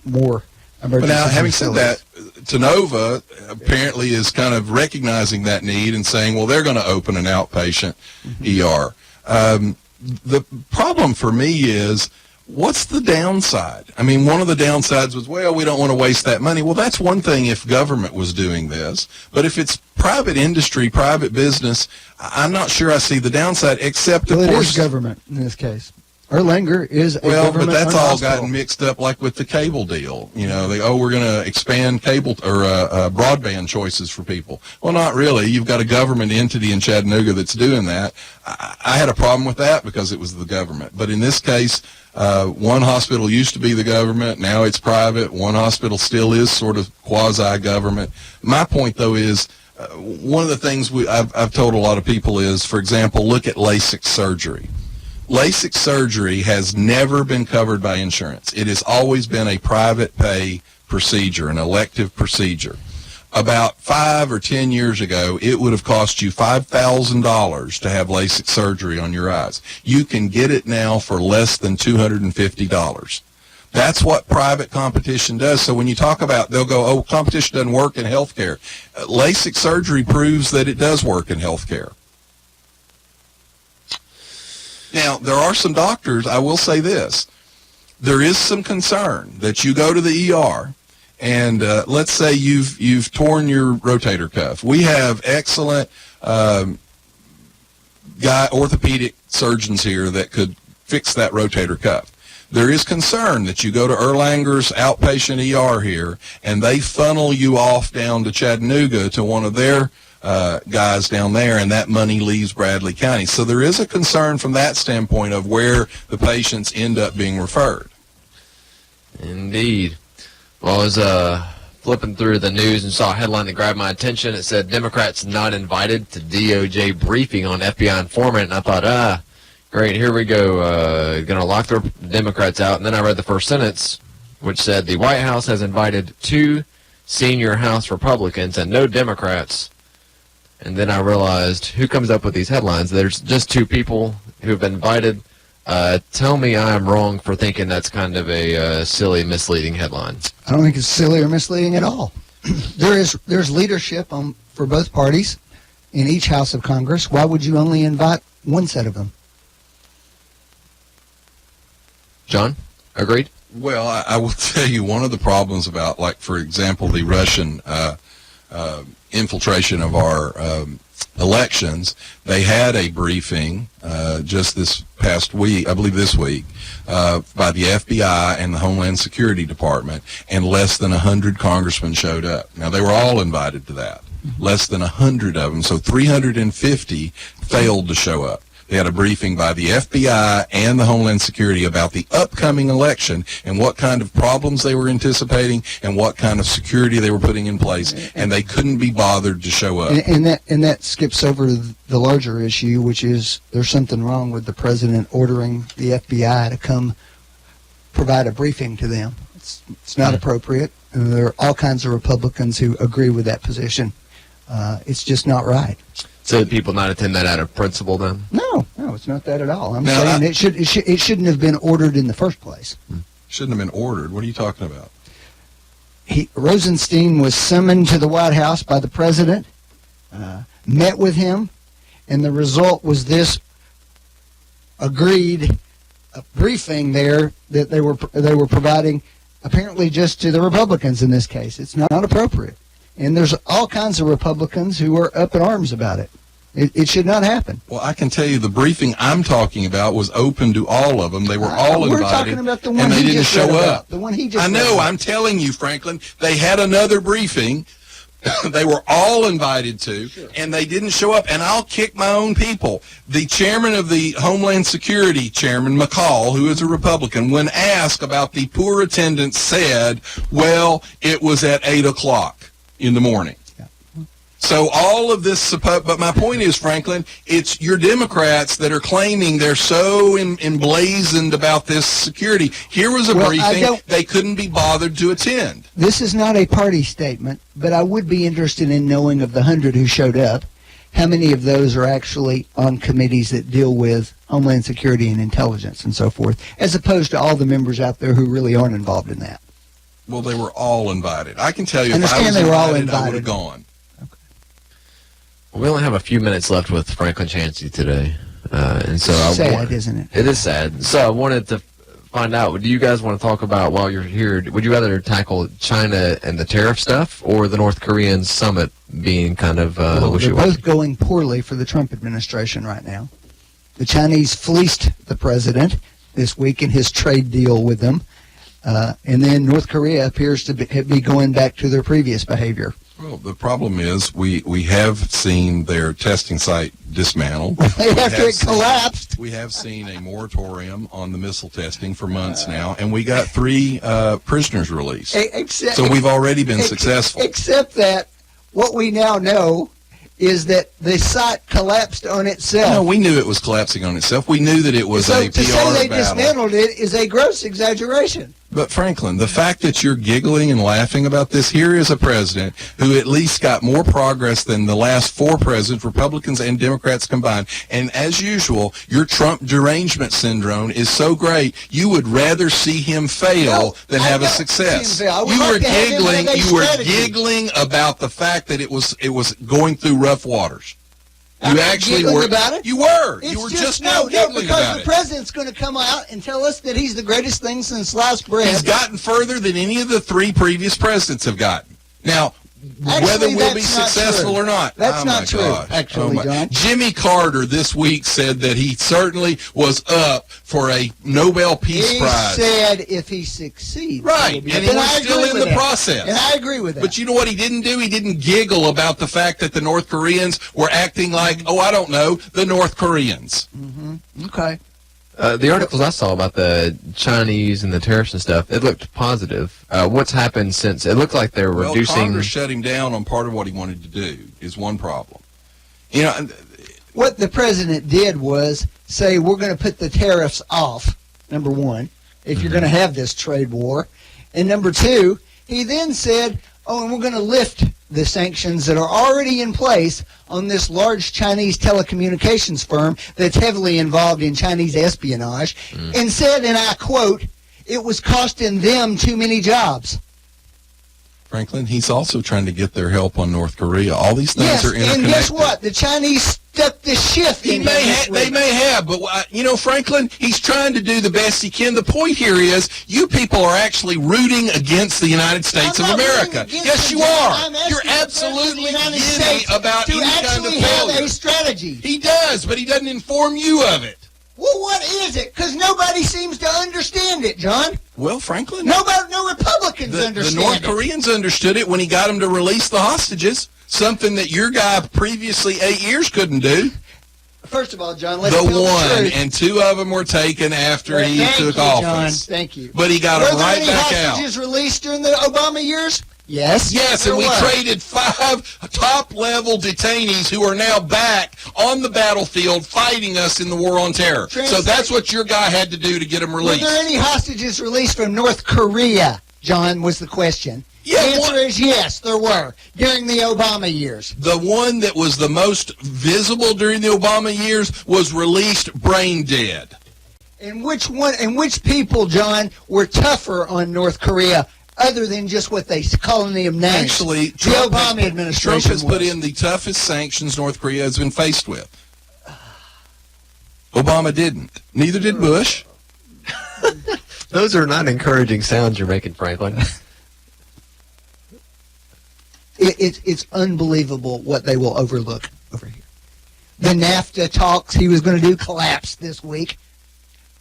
more emergency But now, having facilities. said that, Tenova apparently is kind of recognizing that need and saying, well, they're going to open an outpatient ER. The problem for me is, what's the downside? I mean, one of the downsides was, well, we don't want to waste that money. Well, that's one thing if government was doing this. But if it's private industry, private business, I'm not sure I see the downside, except, Well, of it course... is government in this case. Erlanger is a Well, government but that's all hospital. gotten mixed up, like with the cable deal. You know, we're going to expand cable or broadband choices for people. Well, not really. You've got a government entity in Chattanooga that's doing that. I had a problem with that because it was the government. But in this case, one hospital used to be the government. Now it's private. One hospital still is sort of quasi-government. My point, though, is one of the things I've told a lot of people is, for example, look at LASIK surgery. LASIK surgery has never been covered by insurance. It has always been a private pay procedure, an elective procedure. About 5 or 10 years ago, it would have cost you $5,000 to have LASIK surgery on your eyes. You can get it now for less than $250. That's what private competition does. So when you talk about, they'll go, oh, competition doesn't work in healthcare. LASIK surgery proves that it does work in healthcare. Now, there are some doctors, I will say this, there is some concern that you go to the ER and let's say you've torn your rotator cuff. We have excellent orthopedic surgeons here that could fix that rotator cuff. There is concern that you go to Erlanger's outpatient ER here and they funnel you off down to Chattanooga to one of their guys down there, and that money leaves Bradley County. So there is a concern from that standpoint of where the patients end up being referred. Indeed. Well, I was flipping through the news and saw a headline that grabbed my attention. It said, Democrats not invited to DOJ briefing on FBI informant. And I thought, great, here we go. Going to lock the Democrats out. And then I read the first sentence, which said, the White House has invited 2 senior House Republicans and no Democrats. And then I realized, who comes up with these headlines? There's just 2 people who have been invited. Tell me I'm wrong for thinking that's kind of a silly, misleading headline. I don't think it's silly or misleading at all. There's leadership for both parties in each House of Congress. Why would you only invite one set of them? John, agreed? Well, I will tell you one of the problems about, like, for example, the Russian infiltration of our elections. They had a briefing just this past week, I believe this week, by the FBI and the Homeland Security Department, and less than 100 congressmen showed up. Now, they were all invited to that. Less than 100 of them, so 350 failed to show up. They had a briefing by the FBI and the Homeland Security about the upcoming election and what kind of problems they were anticipating and what kind of security they were putting in place, and they couldn't be bothered to show up. And that skips over the larger issue, which is there's something wrong with the president ordering the FBI to come provide a briefing to them. It's not appropriate, and there are all kinds of Republicans who agree with that position. It's just not right. So people not attend that out of principle then? No, it's not that at all. I'm saying it shouldn't have been ordered in the first place. Shouldn't have been ordered? What are you talking about? Rosenstein was summoned to the White House by the president, met with him, and the result was this agreed briefing there that they were providing apparently just to the Republicans in this case. It's not appropriate. And there's all kinds of Republicans who are up in arms about it. It should not happen. Well, I can tell you the briefing I'm talking about was open to all of them. They were all invited, talking about the one and they he didn't just show read about. up. The one he just I read know. about. I'm telling you, Franklin, they had another briefing. They were all invited to, and they didn't show up. And I'll kick my own people. The chairman of the Homeland Security, Chairman McCall, who is a Republican, when asked about the poor attendance, said, well, it was at 8 o'clock in the morning. So all of this, but my point is, Franklin, it's your Democrats that are claiming they're so emblazoned about this security. Here was a briefing they couldn't be bothered to attend. This is not a party statement, but I would be interested in knowing of the 100 who showed up, how many of those are actually on committees that deal with Homeland Security and intelligence and so forth, as opposed to all the members out there who really aren't involved in that. Well, they were all invited. I can tell you, if I was they were all invited, I would invited. have gone. We only have a few minutes left with Franklin Chansey today. And so Sad, isn't it? It is sad. So I wanted to find out, do you guys want to talk about, while you're here, would you rather tackle China and the tariff stuff or the North Korean summit being kind of They're wishy-washy? both going poorly for the Trump administration right now. The Chinese fleeced the president this week in his trade deal with them. And then North Korea appears to be going back to their previous behavior. Well, the problem is we have seen their testing site dismantled. After it collapsed. We have seen a moratorium on the missile testing for months now, and we got 3 prisoners released. So we've already been successful. Except that what we now know is that the site collapsed on itself. No, we knew it was collapsing on itself. We knew that it was So a to say PR they battle. dismantled it is a gross exaggeration. But Franklin, the fact that you're giggling and laughing about this, here is a president who at least got more progress than the last 4 presidents, Republicans and Democrats combined. And as usual, your Trump derangement syndrome is so great, you would rather see him fail than have a success. I would You like were to have him giggling. have a You were strategy. giggling about the fact that it was going through rough waters. I'm You not actually giggling were. about it. You were. It's You were just just now no, giggling because about the it. president's going to come out and tell us that he's the greatest thing since sliced bread. He's gotten further than any of the 3 previous presidents have gotten. Now, whether Actually, we'll be that's not successful true. or not. That's oh not my true, gosh. actually, John. Jimmy Carter this week said that he certainly was up for a Nobel Peace He Prize. said if he succeeds. Right, he will be. and he was still in the process. And I agree with that. But you know what he didn't do? He didn't giggle about the fact that the North Koreans were acting like, oh, I don't know, the North Koreans. Okay. The articles I saw about the Chinese and the tariffs and stuff, it looked positive. What's happened since? It looked like they're Well, reducing. Congress shut him down on part of what he wanted to do is one problem. You know, What the president did was say we're going to put the tariffs off, number one, if you're going to have this trade war. And number two, he then said, oh, and we're going to lift the sanctions that are already in place on this large Chinese telecommunications firm that's heavily involved in Chinese espionage, and said, and I quote, it was costing them too many jobs. Franklin, he's also trying to get their help on North Korea. All these things Yes, are interconnected. and guess what? The Chinese stuck the shift in him this They week. may have, but you know, Franklin, he's trying to do the best he can. The point here is, you people are actually rooting against the United States I'm of not America. rooting against Yes, him, you John. are. I'm asking You're the President of the absolutely United giddy States about to any kind of actually have failure. a strategy. He does, but he doesn't inform you of it. Well, what is it? Because nobody seems to understand it, John. Well, Franklin, No Republicans the understand North it. Koreans understood it when he got them to release the hostages, something that your guy previously 8 years couldn't do. First of all, John, let's The tell one, the truth. and 2 of them were taken after he Thank took you, office. John. Thank you. But he got Were them there right any back out. hostages released during the Obama years? Yes. Yes, there and we were. traded 5 top-level detainees who are now back on the battlefield fighting us in the war on terror. So that's what your guy had to do to get them Were released. there any hostages released from North Korea, John, was the question. Yeah, the answer is yes, there were, during the Obama years. The one that was the most visible during the Obama years was released brain dead. And which people, John, were tougher on North Korea other than just what they calling them names? Actually, the Trump Obama administration has put was. in the toughest sanctions North Korea has been faced with. Obama didn't. Neither did Bush. Those are not encouraging sounds you're making, Franklin. It's unbelievable what they will overlook over here. The NAFTA talks he was going to do collapsed this week.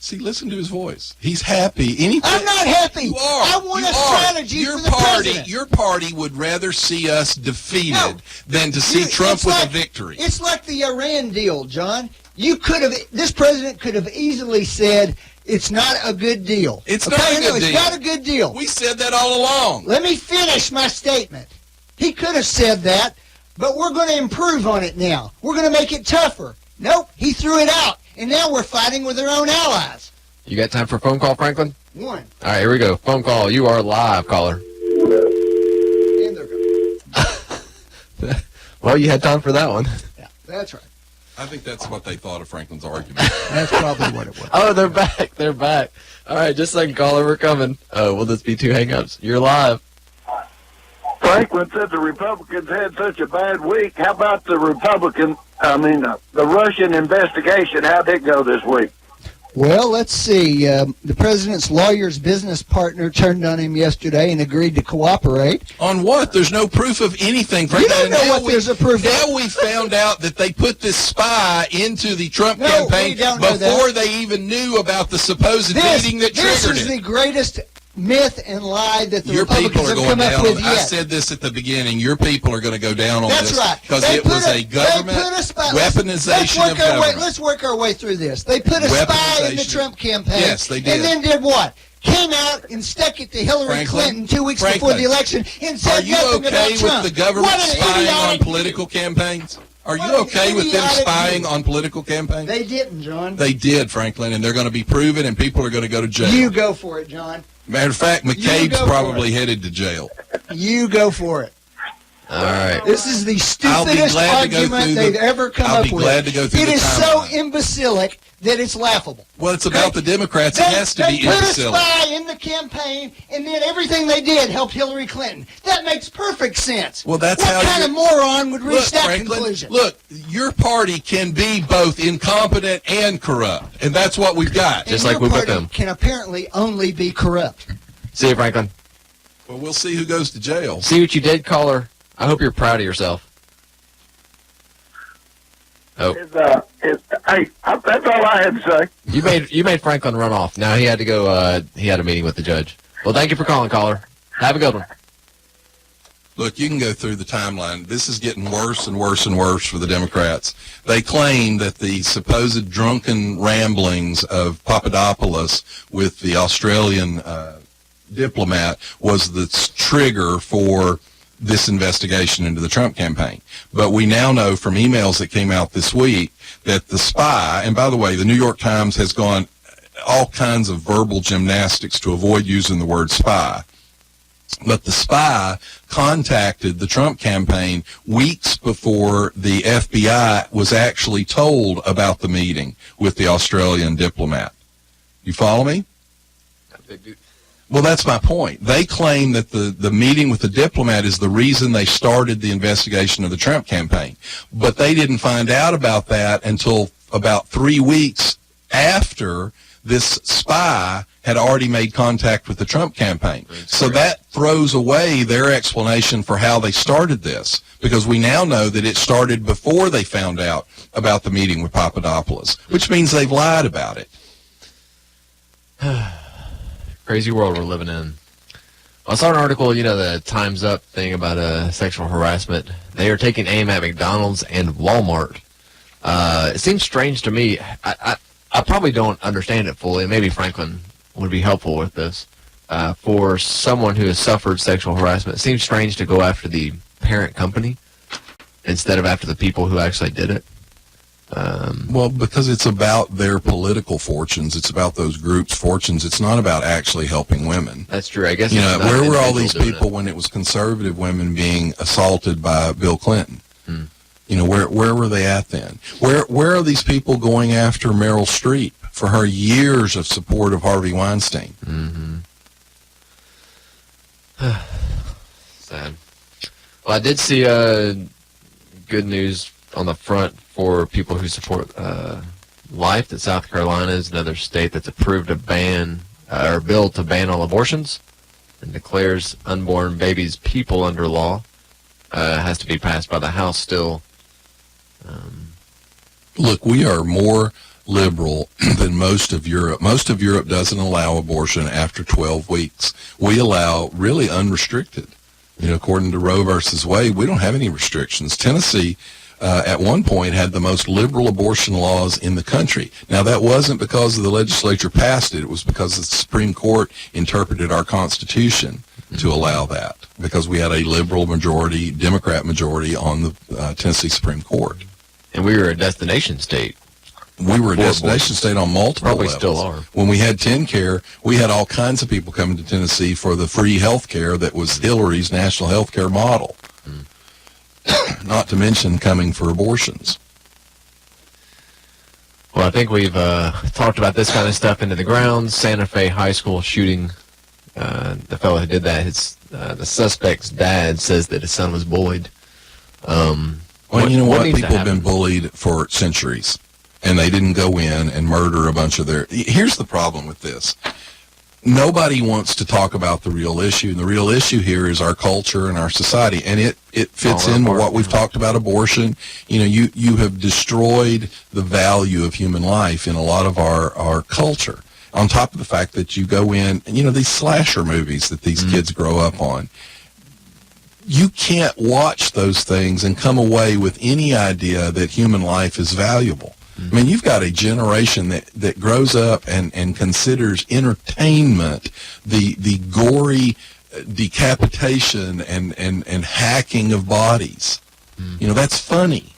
See, listen to his voice. He's happy. I'm not happy. You are. I want You a are. strategy for the president. Your party would rather see us defeated than to see Trump it's with like, a victory. It's like the Iran deal, John. This president could have easily said, it's not a good deal. It's not a good deal. It's not a good deal. We said that all along. Let me finish my statement. He could have said that, but we're going to improve on it now. We're going to make it tougher. Nope, he threw it out, and now we're fighting with our own allies. You got time for a phone call, Franklin? One. All right, here we go. Phone call. You are live, caller. And they're gone. Well, you had time for that one. Yeah, that's right. I think that's what they thought of Franklin's argument. That's probably what it was. Oh, they're back. They're back. All right, just a second, caller. We're coming. Oh, will this be 2 hang-ups? You're live. Franklin said the Republicans had such a bad week. How about the Republican the Russian investigation, how'd it go this week? Well, let's see. The president's lawyer's business partner turned on him yesterday and agreed to cooperate. On what? There's no proof of anything. You don't know what there's a proof of. Now we found out that they put this spy into the Trump campaign before they even knew about the supposed meeting that triggered it. This is the greatest myth and lie that the Your people Republicans are have going come up down. with I yet. said this at the beginning. Your people are going to go down on That's this right. because They it put was a government weaponization of government. Let's work our way through this. They put a spy in the Trump campaign. Yes, they did. And then did what? Came out and stuck it to Hillary Clinton 2 weeks before the election and said are you nothing okay about with Trump. the government What an spying idiotic on political campaigns? Are you okay with them spying on political campaigns? They didn't, John. They did, Franklin, and they're going to be proven, and people are going to go to jail. You go for it, John. Matter of fact, McCabe's probably headed to jail. You go for it. All right. This is the stupidest argument they've ever come up with. I'll be glad to go through It the is so timeline. imbecilic that it's laughable. Well, it's about the Democrats. It has to be They put a imbecilic. spy in the campaign, and then everything they did helped Hillary Clinton. That makes perfect sense. Well, that's what how kind of moron would reach that conclusion? Look, your party can be both incompetent and corrupt, and that's what we've got. Just like we put them. Can apparently only be corrupt. See you, Franklin. Well, we'll see who goes to jail. See what you did, caller? I hope you're proud of yourself. Oh. Hey, that's all I had to say. You made Franklin run off. Now he had to go. He had a meeting with the judge. Well, thank you for calling, caller. Have a good one. Look, you can go through the timeline. This is getting worse and worse and worse for the Democrats. They claim that the supposed drunken ramblings of Papadopoulos with the Australian diplomat was the trigger for this investigation into the Trump campaign. But we now know from emails that came out this week that the spy, and by the way, the New York Times has gone all kinds of verbal gymnastics to avoid using the word spy. But the spy contacted the Trump campaign weeks before the FBI was actually told about the meeting with the Australian diplomat. You follow me? Well, that's my point. They claim that the meeting with the diplomat is the reason they started the investigation of the Trump campaign. But they didn't find out about that until about 3 weeks after this spy had already made contact with the Trump campaign. So that throws away their explanation for how they started this, because we now know that it started before they found out about the meeting with Papadopoulos, which means they've lied about it. Crazy world we're living in. I saw an article, the Time's Up thing about sexual harassment. They are taking aim at McDonald's and Walmart. It seems strange to me. I probably don't understand it fully. Maybe Franklin would be helpful with this. For someone who has suffered sexual harassment, it seems strange to go after the parent company instead of after the people who actually did it. Well, because it's about their political fortunes. It's about those groups' fortunes. It's not about actually helping women. That's true. I guess. Where were all these people when it was conservative women being assaulted by Bill Clinton? Where were they at then? Where are these people going after Meryl Streep for her years of support of Harvey Weinstein? Sad. Well, I did see good news on the front for people who support life, that South Carolina is another state that's approved a bill to ban all abortions and declares unborn babies people under law. Has to be passed by the House still. Look, we are more liberal than most of Europe. Most of Europe doesn't allow abortion after 12 weeks. We allow really unrestricted. According to Roe versus Wade, we don't have any restrictions. Tennessee, at one point, had the most liberal abortion laws in the country. Now, that wasn't because the legislature passed it. It was because the Supreme Court interpreted our Constitution to allow that, because we had a liberal majority, Democrat majority on the Tennessee Supreme Court. And we were a destination state. We were a destination state on multiple Probably levels. still are. When we had TennCare, we had all kinds of people coming to Tennessee for the free health care that was Hillary's national health care model. Not to mention coming for abortions. Well, I think we've talked about this kind of stuff into the ground. Santa Fe High School shooting, the fellow who did that, the suspect's dad says that his son was bullied. Well, you know what? needs to People have been happen? bullied for centuries, and they didn't go in and murder a bunch of their... Here's the problem with this. Nobody wants to talk about the real issue, and the real issue here is our culture and our society, and it fits in with what we've talked about, abortion. You know, you have destroyed the value of human life in a lot of our culture, on top of the fact that you go in, and, you know, these slasher movies that these kids grow up on. You can't watch those things and come away with any idea that human life is valuable. I mean, you've got a generation that grows up and considers entertainment the gory decapitation and hacking of bodies. You know, that's funny.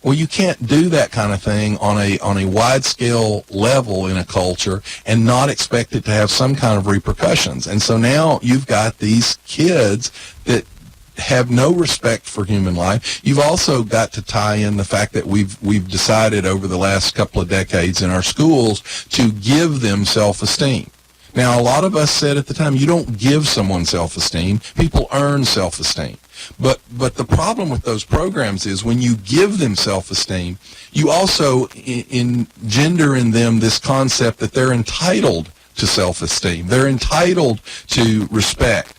Well, you can't do that kind of thing on a wide scale level in a culture and not expect it to have some kind of repercussions. And so now you've got these kids that have no respect for human life. You've also got to tie in the fact that we've decided over the last couple of decades in our schools to give them self-esteem. Now, a lot of us said at the time, you don't give someone self-esteem. People earn self-esteem. But the problem with those programs is when you give them self-esteem, you also engender in them this concept that they're entitled to self-esteem. They're entitled to respect.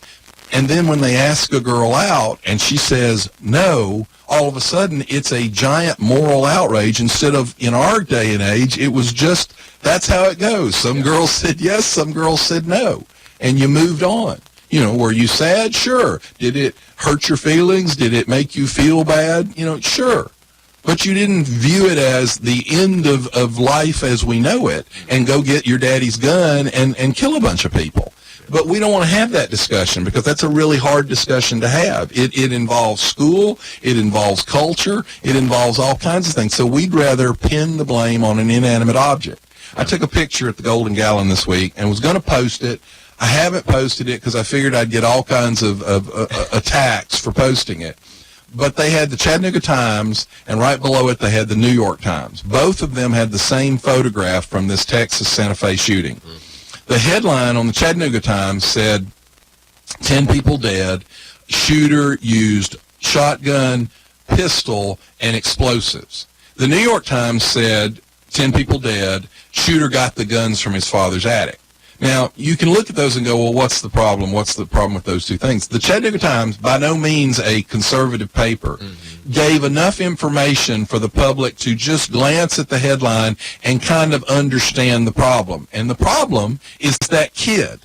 And then when they ask a girl out and she says no, all of a sudden it's a giant moral outrage instead of, in our day and age, it was just, that's how it goes. Some girls said yes, some girls said no. And you moved on. You know, were you sad? Sure. Did it hurt your feelings? Did it make you feel bad? You know, sure. But you didn't view it as the end of life as we know it and go get your daddy's gun and kill a bunch of people. But we don't want to have that discussion because that's a really hard discussion to have. It involves school, it involves culture, it involves all kinds of things. So we'd rather pin the blame on an inanimate object. I took a picture at the Golden Gallon this week and was going to post it. I haven't posted it because I figured I'd get all kinds of attacks for posting it. But they had the Chattanooga Times, and right below it they had the New York Times. Both of them had the same photograph from this Texas Santa Fe shooting. The headline on the Chattanooga Times said, 10 people dead, shooter used shotgun, pistol, and explosives. The New York Times said, 10 people dead, shooter got the guns from his father's attic. Now, you can look at those and go, well, what's the problem? What's the problem with those two things? The Chattanooga Times, by no means a conservative paper, gave enough information for the public to just glance at the headline and kind of understand the problem. And the problem is that kid.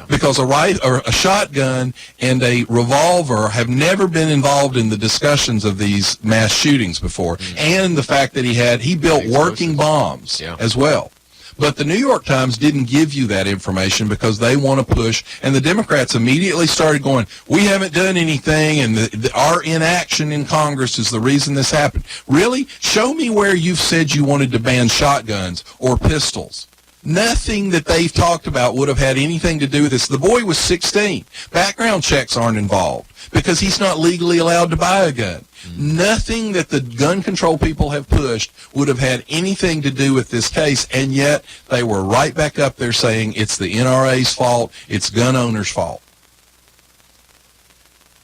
Because a shotgun and a revolver have never been involved in the discussions of these mass shootings before. And the fact that he built working bombs as well. But the New York Times didn't give you that information because they want to push, and the Democrats immediately started going, we haven't done anything, and our inaction in Congress is the reason this happened. Really? Show me where you've said you wanted to ban shotguns or pistols. Nothing that they've talked about would have had anything to do with this. The boy was 16. Background checks aren't involved because he's not legally allowed to buy a gun. Nothing that the gun control people have pushed would have had anything to do with this case, and yet they were right back up there saying it's the NRA's fault, it's gun owners' fault.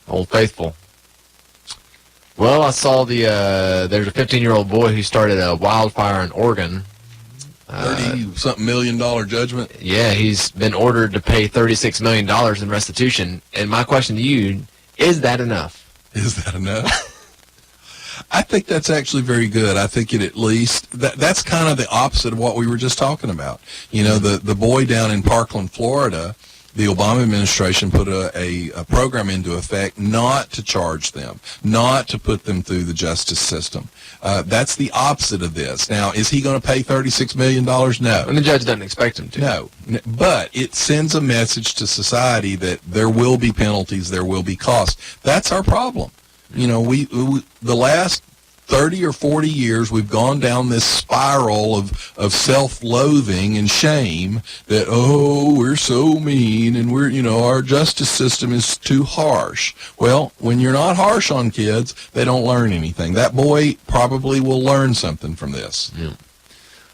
Old Faithful. Well, I saw there's a 15-year-old boy who started a wildfire in Oregon. $30-something million judgment? Yeah, he's been ordered to pay $36 million in restitution. And my question to you, is that enough? Is that enough? I think that's actually very good. I think it at least, that's kind of the opposite of what we were just talking about. You know, the boy down in Parkland, Florida, the Obama administration put a program into effect not to charge them, not to put them through the justice system. That's the opposite of this. Now, is he going to pay $36 million? No. And the judge doesn't expect him to. No. But it sends a message to society that there will be penalties, there will be costs. That's our problem. You know, we the last 30 or 40 years, we've gone down this spiral of self-loathing and shame that, oh, we're so mean and our justice system is too harsh. Well, when you're not harsh on kids, they don't learn anything. That boy probably will learn something from this. Yeah.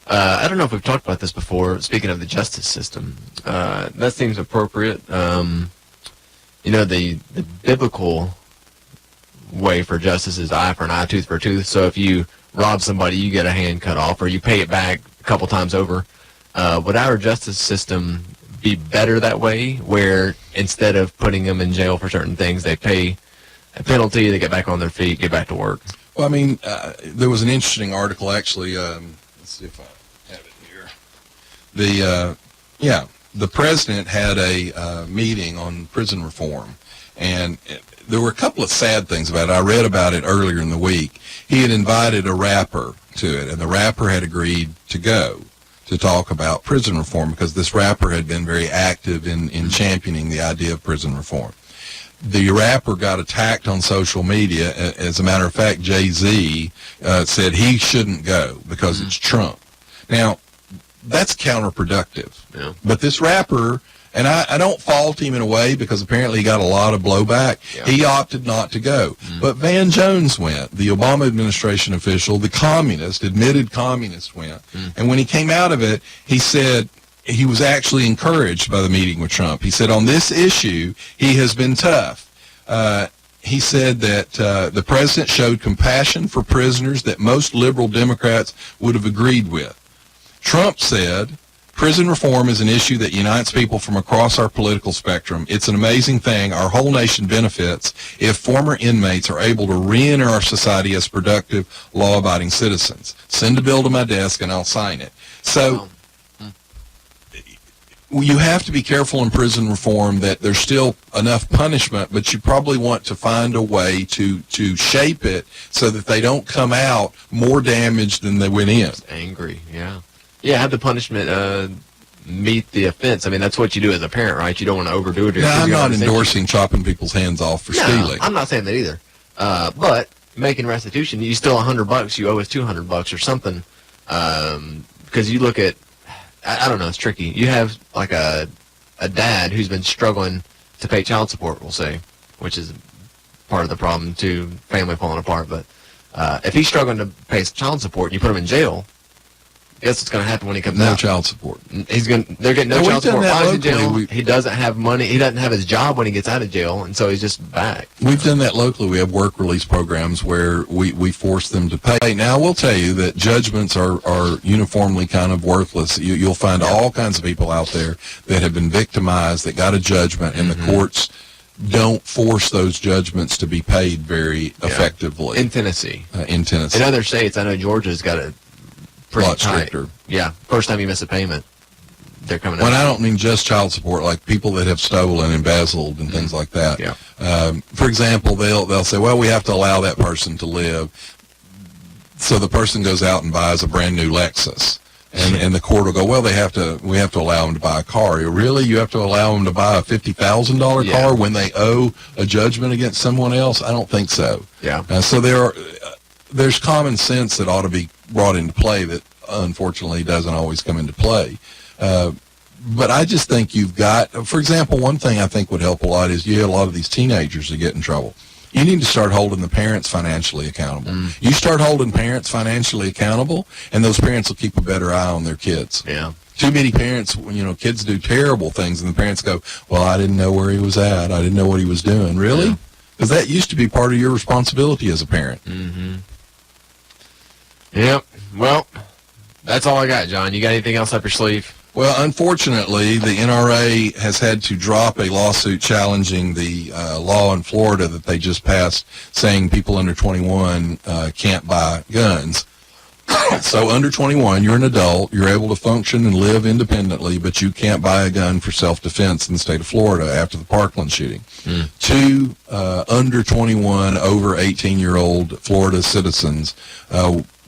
I don't know if we've talked about this before, speaking of the justice system. That seems appropriate. The biblical way for justice is eye for an eye, tooth for a tooth. So if you rob somebody, you get a hand cut off, or you pay it back a couple times over. Would our justice system be better that way, where instead of putting them in jail for certain things, they pay a penalty, they get back on their feet, get back to work? Well, I mean, there was an interesting article, actually. Let's see if I have it here. The president had a meeting on prison reform, and there were a couple of sad things about it. I read about it earlier in the week. He had invited a rapper to it, and the rapper had agreed to go to talk about prison reform because this rapper had been very active in championing the idea of prison reform. The rapper got attacked on social media. As a matter of fact, Jay-Z said he shouldn't go because it's Trump. Now, that's counterproductive. Yeah. But this rapper, and I don't fault him in a way because apparently he got a lot of blowback. Yeah. He opted not to go. But Van Jones went, the Obama administration official, the communist, admitted communist went. And when he came out of it, he said he was actually encouraged by the meeting with Trump. He said on this issue, he has been tough. He said that the president showed compassion for prisoners that most liberal Democrats would have agreed with. Trump said, prison reform is an issue that unites people from across our political spectrum. It's an amazing thing. Our whole nation benefits if former inmates are able to re-enter our society as productive, law-abiding citizens. Send a bill to my desk and I'll sign it. So you have to be careful in prison reform that there's still enough punishment, but you probably want to find a way to shape it so that they don't come out more damaged than they went in. Just angry, yeah. Yeah, have the punishment meet the offense. I mean, that's what you do as a parent, right? You don't want to overdo it. No, I'm not endorsing chopping people's hands off for stealing. I'm not saying that either. But making restitution, you still $100, you owe us $200 or something. Because you look at, I don't know, it's tricky. You have like a dad who's been struggling to pay child support, we'll say, which is part of the problem too, family falling apart. But if he's struggling to pay child support and you put him in jail, guess what's going to happen when he comes out? No child support. They're getting no child support. While he's in jail, he doesn't have money. He doesn't have his job when he gets out of jail, and so he's just back. We've done that locally. We have work release programs where we force them to pay. Now, I will tell you that judgments are uniformly kind of worthless. You'll find all kinds of people out there that have been victimized, that got a judgment, and the courts don't force those judgments to be paid very effectively. In Tennessee. In other states, I know Georgia's got a pretty stricter. Yeah, first time you miss a payment, they're coming out. Well, I don't mean just child support, like people that have stolen, embezzled, and things like that. Yeah. For example, they'll say, well, we have to allow that person to live. So the person goes out and buys a brand new Lexus. And the court will go, well, we have to allow them to buy a car. Really? You have to allow them to buy a $50,000 car when they owe a judgment against someone else? I don't think so. Yeah. So there's common sense that ought to be brought into play that unfortunately doesn't always come into play. But I just think you've got, for example, one thing I think would help a lot is you have a lot of these teenagers that get in trouble. You need to start holding the parents financially accountable. You start holding parents financially accountable, and those parents will keep a better eye on their kids. Yeah. Too many parents, kids do terrible things, and the parents go, well, I didn't know where he was at. I didn't know what he was doing. Really? Because that used to be part of your responsibility as a parent. Mm-hmm. Yep. Well, that's all I got, John. You got anything else up your sleeve? Well, unfortunately, the NRA has had to drop a lawsuit challenging the law in Florida that they just passed saying people under 21 can't buy guns. So under 21, you're an adult, you're able to function and live independently, but you can't buy a gun for self-defense in the state of Florida after the Parkland shooting. Two under 21, over 18-year-old Florida citizens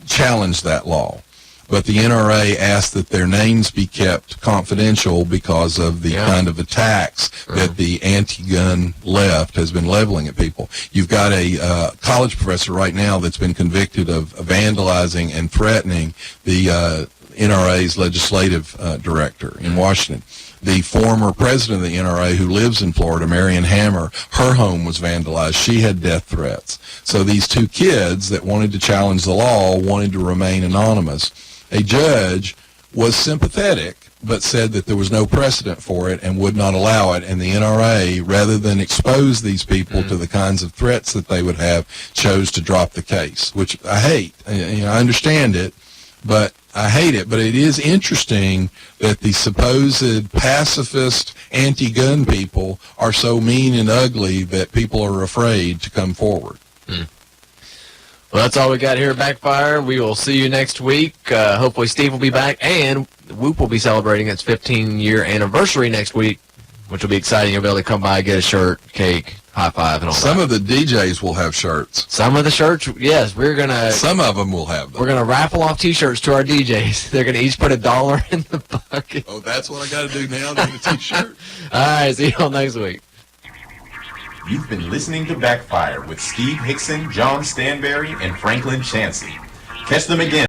challenged that law. But the NRA asked that their names be kept confidential because of the kind of attacks that the anti-gun left has been leveling at people. You've got a college professor right now that's been convicted of vandalizing and threatening the NRA's legislative director in Washington. The former president of the NRA who lives in Florida, Marion Hammer, her home was vandalized. She had death threats. So these two kids that wanted to challenge the law wanted to remain anonymous. A judge was sympathetic but said that there was no precedent for it and would not allow it. And the NRA, rather than expose these people to the kinds of threats that they would have, chose to drop the case, which I hate. I understand it, but I hate it. But it is interesting that the supposed pacifist, anti-gun people are so mean and ugly that people are afraid to come forward. Well, that's all we got here at Backfire. We will see you next week. Hopefully Steve will be back, and Whoop will be celebrating its 15-year anniversary next week, which will be exciting. You'll be able to come by, get a shirt, cake, high five, and all that. Some of the DJs will have shirts. Some of the shirts, yes. Some of them will have them. We're going to raffle off T-shirts to our DJs. They're going to each put $1 in the bucket. Oh, that's what I got to do now to get a T-shirt? All right, see y'all next week. You've been listening to Backfire with Steve Hickson, John Stanberry, and Franklin Chansey. Catch them again